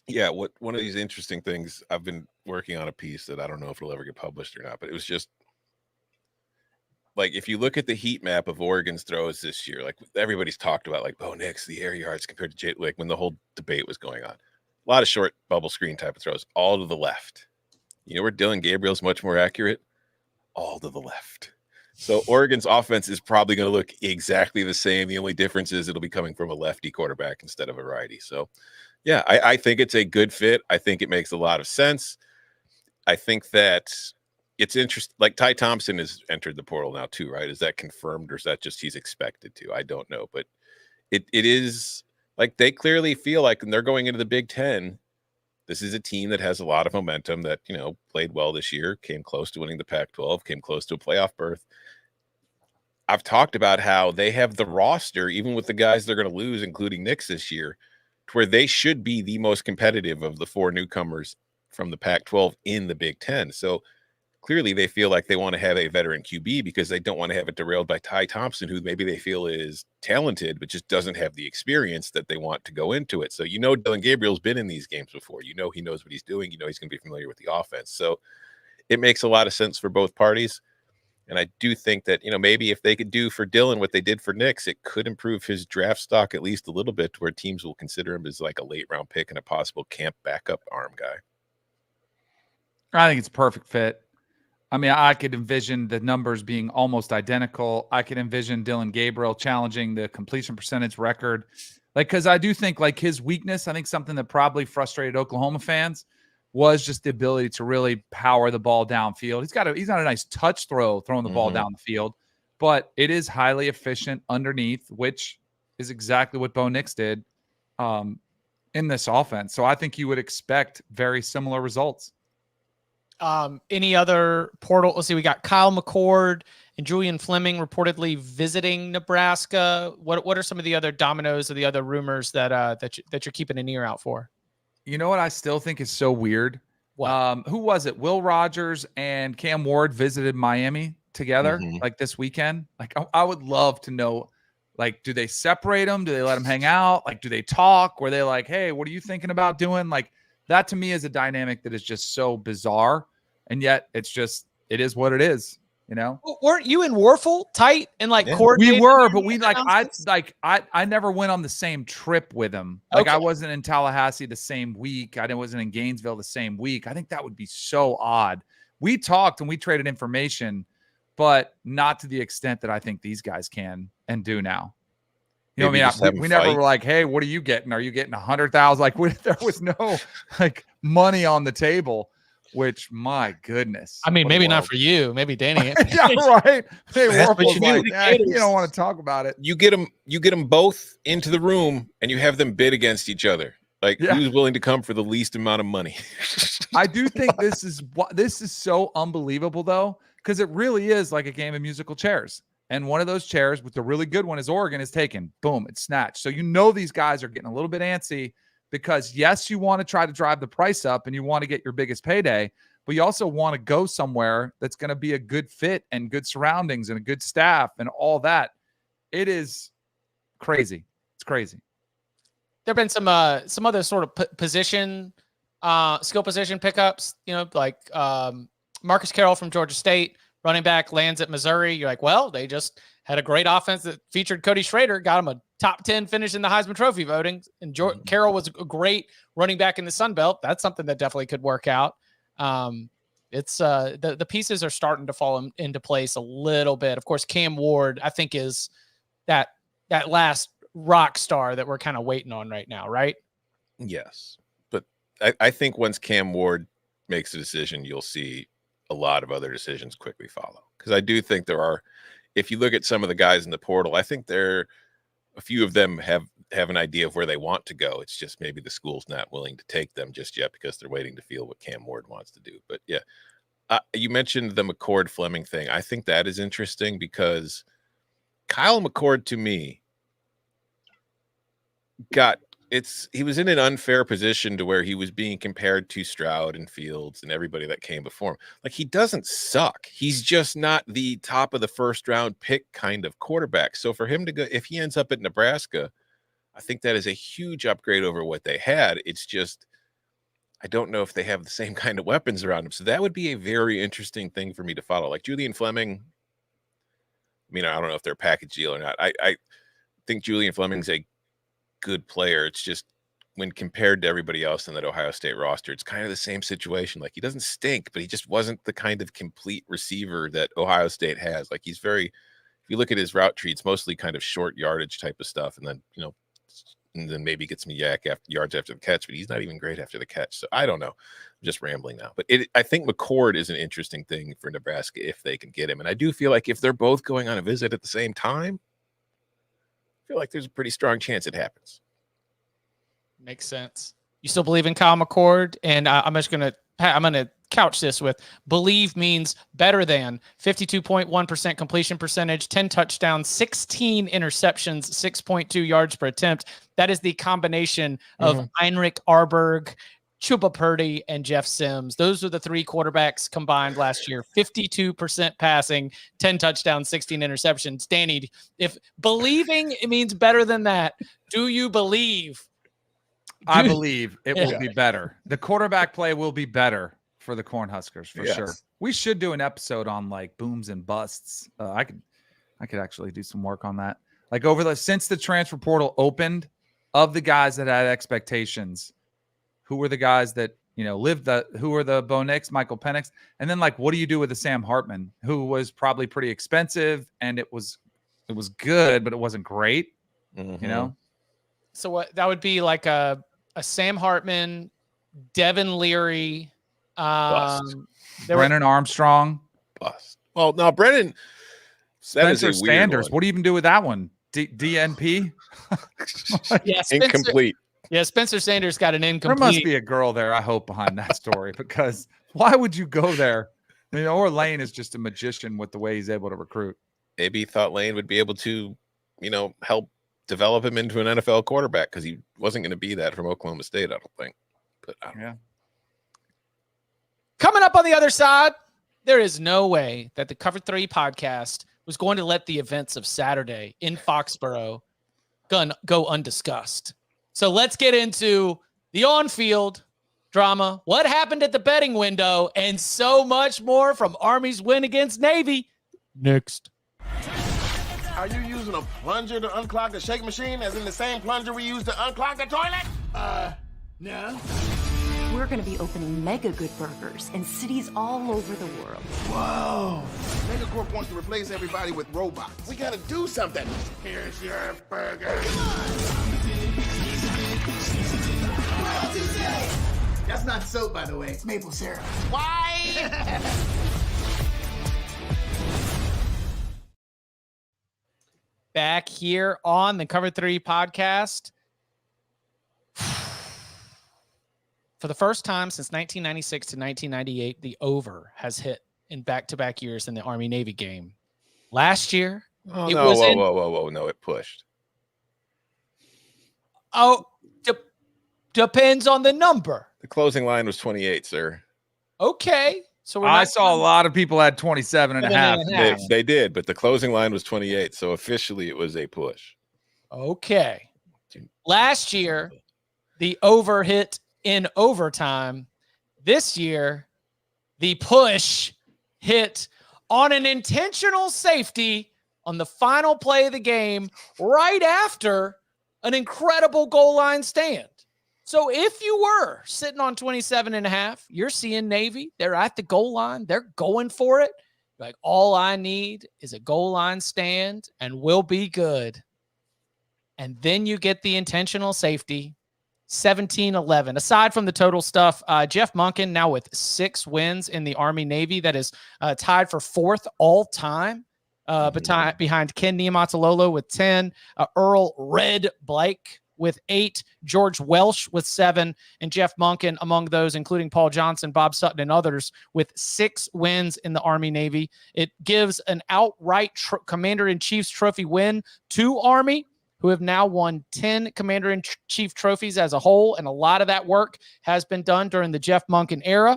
Yeah, one of these interesting things, I've been working on a piece that I don't know if it'll ever get published or not, but it was just like, if you look at the heat map of Oregon's throws this year, like everybody's talked about like Bo Nix, the air yards compared to Jay, like when the whole debate was going on, a lot of short bubble screen type of throws, all to the left. You know where Dillon Gabriel's much more accurate? All to the left. So Oregon's offense is probably going to look exactly the same. The only difference is it'll be coming from a lefty quarterback instead of a righty. So yeah, I think it's a good fit. I think it makes a lot of sense. I think that it's interesting. Like Ty Thompson has entered the portal now too, right? Is that confirmed or is that just he's expected to? I don't know, but it is like they clearly feel like when they're going into the Big Ten, this is a team that has a lot of momentum that, you know, played well this year, came close to winning the Pac-12, came close to a playoff berth. I've talked about how they have the roster, even with the guys they're going to lose, including Nix this year, to where they should be the most competitive of the four newcomers from the Pac-12 in the Big Ten. So clearly they feel like they want to have a veteran QB because they don't want to have it derailed by Ty Thompson, who maybe they feel is talented, but just doesn't have the experience that they want to go into it. So, you know, Dillon Gabriel's been in these games before. You know, he knows what he's doing. You know, he's going to be familiar with the offense. So it makes a lot of sense for both parties. And I do think that, you know, maybe if they could do for Dillon what they did for Nix, it could improve his draft stock at least a little bit to where teams will consider him as like a late round pick and a possible camp backup arm guy. I think it's a perfect fit. I mean, I could envision the numbers being almost identical. I could envision Dillon Gabriel challenging the completion percentage record. Like, because I do think like his weakness, I think something that probably frustrated Oklahoma fans was just the ability to really power the ball downfield. He's got a nice touch throwing the ball down the field, but it is highly efficient underneath, which is exactly what Bo Nix did in this offense. So I think you would expect very similar results. Any other portal? Let's see. We got Kyle McCord and Julian Fleming reportedly visiting Nebraska. What are some of the other dominoes or the other rumors that you're keeping an ear out for? You know what I still think is so weird? What? Who was it? Will Rogers and Cam Ward visited Miami together like this weekend. Like I would love to know, like, do they separate them? Do they let them hang out? Like, do they talk? Were they like, hey, what are you thinking about doing? Like, that to me is a dynamic that is just so bizarre. And yet it is what it is, you know? Weren't you and Warfel tight and like Yeah. coordinated? We were, but I never went on the same trip with him. Like I wasn't in Tallahassee the same week. I wasn't in Gainesville the same week. I think that would be so odd. We talked and we traded information, but not to the extent that I think these guys can and do now. You know what I mean? We never were like, hey, what are you getting? Are you getting 100,000? Like there was no like money on the table. Which, my goodness. I mean, maybe not for you. Maybe Danny. Yeah, right. Hey, But you don't want to talk about it. You get them both into the room, and you have them bid against each other. Like, who's willing to come for the least amount of money? I do think this is so unbelievable, though, because it really is like a game of musical chairs. And one of those chairs, with the really good one, is Oregon, is taken. Boom, it's snatched. So you know these guys are getting a little bit antsy. Because, yes, you want to try to drive the price up and you want to get your biggest payday, but you also want to go somewhere that's going to be a good fit and good surroundings and a good staff and all that. It is crazy. It's crazy. There have been some other sort of position, skill position pickups, you know, like Marcus Carroll from Georgia State, running back, lands at Missouri. You're like, well, they just had a great offense that featured Cody Schrader, got him a top 10 finish in the Heisman Trophy voting. And Carroll was a great running back in the Sun Belt. That's something that definitely could work out. It's the pieces are starting to fall into place a little bit. Of course, Cam Ward, I think, is that last rock star that we're kind of waiting on right now, right? Yes. But I think once Cam Ward makes a decision, you'll see a lot of other decisions quickly follow. Because I do think there are, if you look at some of the guys in the portal, I think a few of them have an idea of where they want to go. It's just maybe the school's not willing to take them just yet because they're waiting to feel what Cam Ward wants to do. But yeah, you mentioned the McCord Fleming thing. I think that is interesting because Kyle McCord, to me, he was in an unfair position to where he was being compared to Stroud and Fields and everybody that came before him. Like, he doesn't suck. He's just not the top of the first round pick kind of quarterback. So for him to go, if he ends up at Nebraska, I think that is a huge upgrade over what they had. It's just, I don't know if they have the same kind of weapons around him. So that would be a very interesting thing for me to follow. Like Julian Fleming, I mean, I don't know if they're a package deal or not. I think Julian Fleming's a good player. It's just when compared to everybody else in that Ohio State roster, it's kind of the same situation. Like, he doesn't stink, but he just wasn't the kind of complete receiver that Ohio State has. Like, he's very, if you look at his route tree, it's mostly kind of short yardage type of stuff, and then, you know, and then maybe get some yards after the catch, but he's not even great after the catch. So I don't know. I'm just rambling now. But I think McCord is an interesting thing for Nebraska if they can get him. And I do feel like if they're both going on a visit at the same time, I feel like there's a pretty strong chance it happens. Makes sense. You still believe in Kyle McCord? And I'm gonna couch this with believe means better than 52.1% completion percentage, 10 touchdowns, 16 interceptions, 6.2 yards per attempt. That is the combination of Heinrich Arberg, Chuba Purdy, and Jeff Sims. Those are the three quarterbacks combined last year. 52% passing, 10 touchdowns, 16 interceptions. Danny, if believing it means better than that, do you believe? I believe it will be better. The quarterback play will be better for the Cornhuskers for sure. We should do an episode on like booms and busts. I could actually do some work on that. Like since the transfer portal opened, of the guys that had expectations, who were the guys that, you know, who were the Bo Nix, Michael Penix, and then like, what do you do with the Sam Hartman, who was probably pretty expensive and it was good, but it wasn't great, you know? So what that would be like a Sam Hartman, Devin Leary, Brennan Armstrong. Bust. Well, no, Brennan, That is a Spencer weird Sanders. one. What do you even do with that one? DNP? Yeah, Incomplete. Yeah, Spencer Sanders got an incomplete. There must be a girl there, I hope, behind that story, because why would you go there? Or Lane is just a magician with the way he's able to recruit. Maybe he thought Lane would be able to, help develop him into an NFL quarterback, because he wasn't going to be that from Oklahoma State, I don't think. But I don't know. Coming up on the other side, there is no way that the Cover 3 podcast was going to let the events of Saturday in Foxborough go undiscussed. So let's get into the on-field drama, what happened at the betting window, and so much more from Army's win against Navy. Next. Are you using a plunger to unclog the shake machine, as in the same plunger we use to unclog the toilet? No. We're going to be opening Mega Good Burgers in cities all over the world. Whoa. Megacorp wants to replace everybody with robots. We gotta do something. Here's your burger. That's not soap, by the way. It's maple syrup. Why? Back here on the Cover 3 podcast. For the first time since 1996 to 1998, the over has hit in back-to-back years in the Army-Navy game. Last year, Oh, it no, was whoa. No, it pushed. Depends on the number. The closing line was 28, sir. Okay. So I saw a lot of people had 27 and a half. They did, but the closing line was 28. So officially it was a push. Okay. Last year, the over hit in overtime. This year, the push hit on an intentional safety on the final play of the game right after an incredible goal line stand. So if you were sitting on 27 and a half, you're seeing Navy, they're at the goal line, they're going for it. Like, all I need is a goal line stand and we'll be good. And then you get the intentional safety, 17-11. Aside from the total stuff, Jeff Monken now with 6 wins in the Army-Navy. That is tied for 4th all-time behind Ken Niumatalolo with 10, Earl Red Blake with 8, George Welsh with 7, and Jeff Monken among those, including Paul Johnson, Bob Sutton, and others, with 6 wins in the Army-Navy. It gives an outright Commander-in-Chief's trophy win to Army, who have now won 10 Commander-in-Chief trophies as a whole, and a lot of that work has been done during the Jeff Monken era.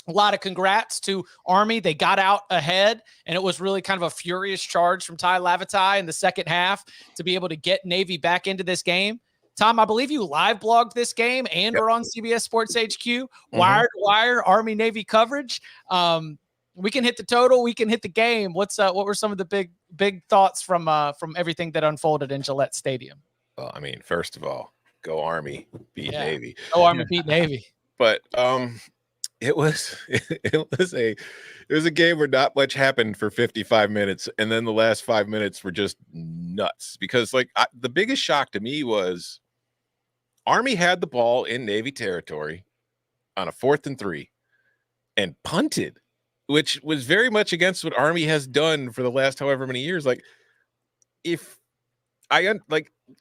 A lot of congrats to Army. They got out ahead, and it was really kind of a furious charge from Ty Lavatai in the second half to be able to get Navy back into this game. Tom, I believe you live blogged this game and are on CBS Sports HQ, wire to wire Army-Navy coverage. We can hit the total. We can hit the game. What were some of the big thoughts from everything that unfolded in Gillette Stadium? Well, I mean, first of all, go Army, beat Navy. Go Army, beat Navy. But it was a game where not much happened for 55 minutes, and then the last 5 minutes were just nuts, because the biggest shock to me was Army had the ball in Navy territory on a 4th and 3 and punted, which was very much against what Army has done for the last however many years.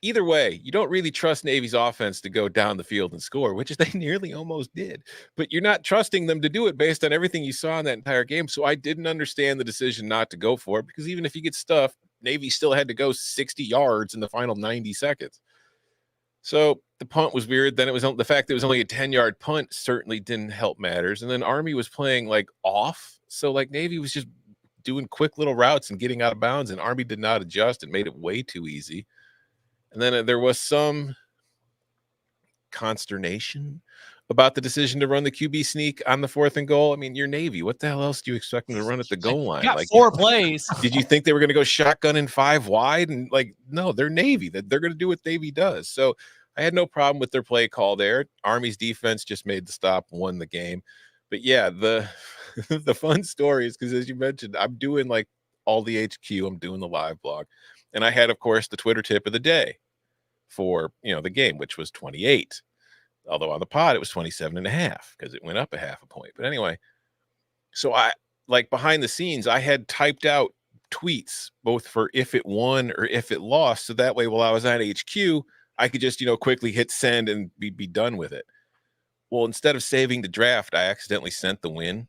Either way, you don't really trust Navy's offense to go down the field and score, which they nearly almost did. But you're not trusting them to do it based on everything you saw in that entire game. So I didn't understand the decision not to go for it, because even if you get stuffed, Navy still had to go 60 yards in the final 90 seconds. So the punt was weird. Then it was the fact that it was only a 10-yard punt certainly didn't help matters. And then Army was playing off. So Navy was just doing quick little routes and getting out of bounds, and Army did not adjust and made it way too easy. And then there was some consternation about the decision to run the QB sneak on the 4th and goal. I mean, you're Navy. What the hell else do you expect them to run at the goal line? Got 4 plays. Did you think they were going to go shotgun in 5 wide? And no, they're Navy. They're going to do what Navy does. So I had no problem with their play call there. Army's defense just made the stop, won the game. But yeah, the fun story is because, as you mentioned, I'm doing all the HQ. I'm doing the live blog. And I had, of course, the Twitter tip of the day for, the game, which was 28. Although on the pod, it was 27.5 because it went up a half a point. But anyway, so I behind the scenes, I had typed out tweets, both for if it won or if it lost. So that way, while I was at HQ, I could just, quickly hit send and be done with it. Well, instead of saving the draft, I accidentally sent the win.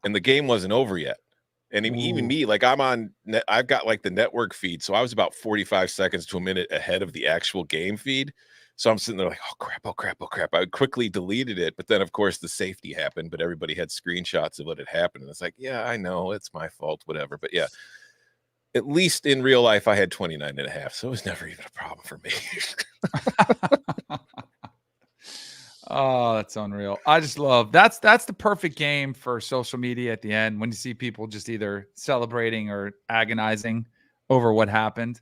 And the game wasn't over yet. And even me, like I'm on net, I've got like the network feed. So I was about 45 seconds to a minute ahead of the actual game feed. So I'm sitting there like, oh crap. I quickly deleted it. But then of course the safety happened, but everybody had screenshots of what had happened. And it's like, yeah, I know it's my fault, whatever. But yeah, at least in real life, I had 29.5. So it was never even a problem for me. Oh, that's unreal. I just love that's the perfect game for social media at the end when you see people just either celebrating or agonizing over what happened.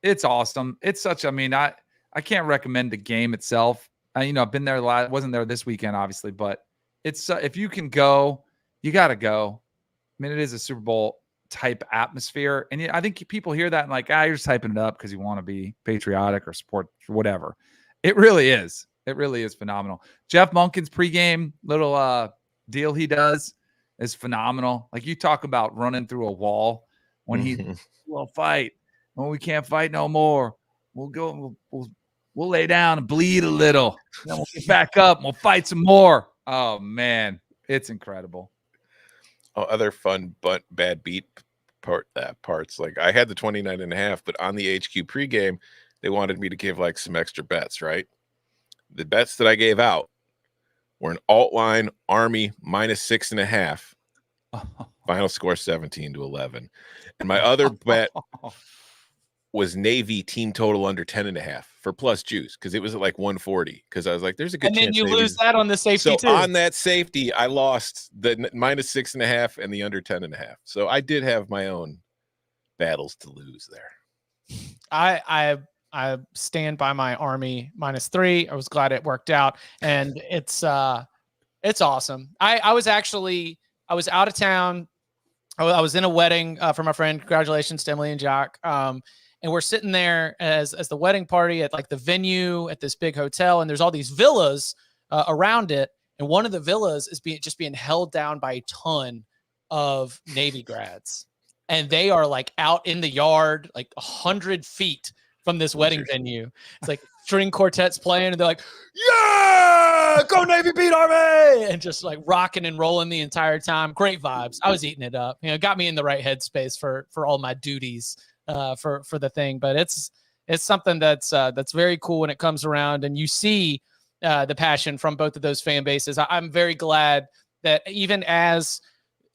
It's awesome. It's such, I can't recommend the game itself. I've been there wasn't there this weekend, obviously, but it's if you can go, you got to go. It is a Super Bowl type atmosphere. And I think people hear that and like, you're just hyping it up because you want to be patriotic or support or whatever. It really is. It really is phenomenal. Jeff Monken's pregame little deal he does is phenomenal. Like you talk about running through a wall when we'll fight. When we can't fight no more, we'll go. We'll lay down and bleed a little. Then we'll get back up and we'll fight some more. Oh man, it's incredible. Oh, other fun but bad beat parts. Like I had the 29.5, but on the HQ pregame, they wanted me to give like some extra bets, right? The bets that I gave out were an alt line Army -6.5. Final score 17-11. And my other bet was Navy team total under 10.5 for plus juice because it was at like 140. Because I was like, there's a good chance. And then you lose that on the safety too. On that safety, I lost the -6.5 and the under 10.5. So I did have my own battles to lose there. I stand by my Army -3. I was glad it worked out, and it's awesome. I was out of town. I was in a wedding for my friend. Congratulations to Emily and Jock. And we're sitting there as the wedding party at like the venue at this big hotel, and there's all these villas around it, and one of the villas is being held down by a ton of Navy grads, and they are like out in the yard, like 100 feet from this wedding venue. It's like string quartets playing, and they're like, yeah, go Navy, beat Army, and just like rocking and rolling the entire time. Great vibes. I was eating it up. Got me in the right headspace for all my duties for the thing. But it's something that's very cool when it comes around, and you see the passion from both of those fan bases. I'm very glad that even as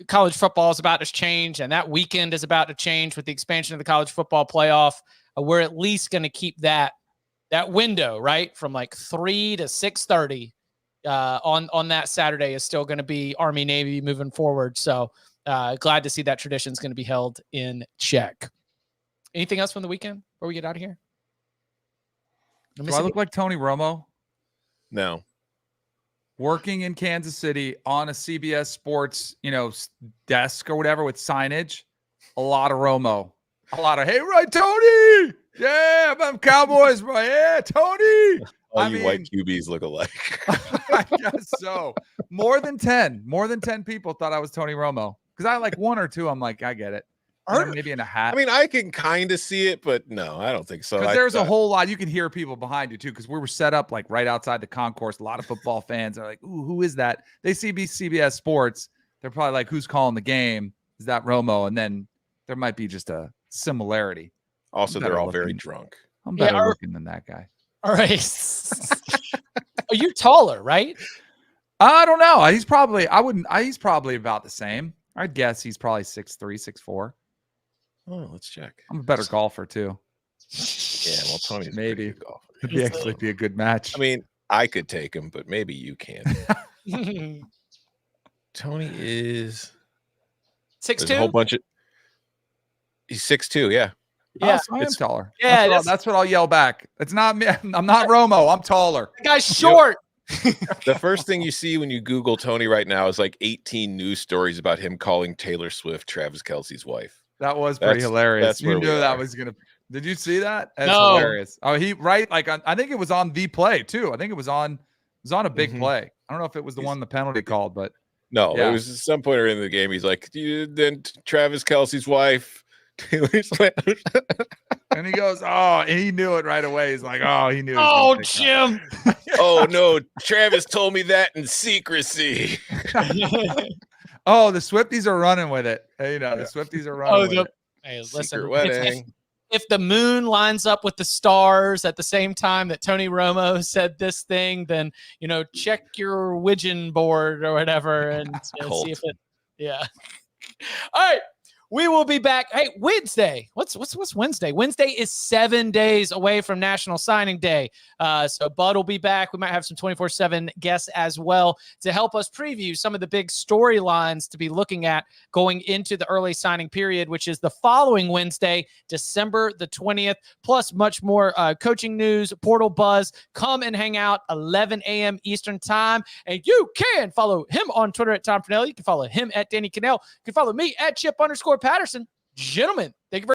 college football is about to change, and that weekend is about to change with the expansion of the college football playoff, we're at least going to keep that window, right, from like 3 to 6:30 on that Saturday is still going to be Army Navy moving forward. So glad to see that tradition is going to be held in check. Anything else from the weekend before we get out of here? Do I look like Tony Romo? No. Working in Kansas City on a CBS Sports, desk or whatever with signage. A lot of Romo. A lot of, hey, right, Tony. Yeah, I'm Cowboys, bro. Yeah, Tony. All you white QBs look alike. I guess so. More than 10 people thought I was Tony Romo. Because I like one or two, I'm like, I get it. Maybe in a hat. I can kind of see it, but no, I don't think so. Because there's a whole lot. You can hear people behind you, too, because we were set up like right outside the concourse. A lot of football fans are like, ooh, who is that? They see CBS Sports. They're probably like, who's calling the game? Is that Romo? And then there might be just a similarity. Also, they're all very drunk. I'm better looking than that guy. All right. Are you taller, right? I don't know. He's probably about the same. I'd guess he's probably 6'3", 6'4". Oh, let's check. I'm a better golfer too. Yeah, well, Tony's maybe a good golfer. It'd actually be a good match. I could take him, but maybe you can't. Tony is 6'2". A whole bunch of. He's 6'2". Yeah. Yeah, so I am taller. Yeah, that's what I'll yell back. It's not me. I'm not Romo. I'm taller. The guy's short. The first thing you see when you Google Tony right now is like 18 news stories about him calling Taylor Swift Travis Kelce's wife. That was pretty hilarious. You knew that was gonna. Did you see that? That's hilarious. Oh, I think it was on the play too. I think it was on a big play. I don't know if it was the one the penalty called, but No, Yeah. it was at some point in the game. He's like, then Travis Kelce's wife. And he goes, oh, and he knew it right away. He's like, oh, he knew. It was Oh, gonna pick up. Jim. Oh no, Travis told me that in secrecy. Oh, the Swifties are running with it. The Swifties are running with it. Hey, Secret listen, wedding. if the moon lines up with the stars at the same time that Tony Romo said this thing, then check your Ouija board or whatever and see if it. Yeah. All right. We will be back. Hey, Wednesday. What's Wednesday? Wednesday is 7 days away from National Signing Day. So Bud will be back. We might have some 24/7 guests as well to help us preview some of the big storylines to be looking at going into the early signing period, which is the following Wednesday, December the 20th, plus much more coaching news, portal buzz. Come and hang out 11 a.m. Eastern time. And you can follow him on Twitter at Tom Fernelli. You can follow him at Danny Cannell. You can follow me at Chip_Patterson. Gentlemen, thank you very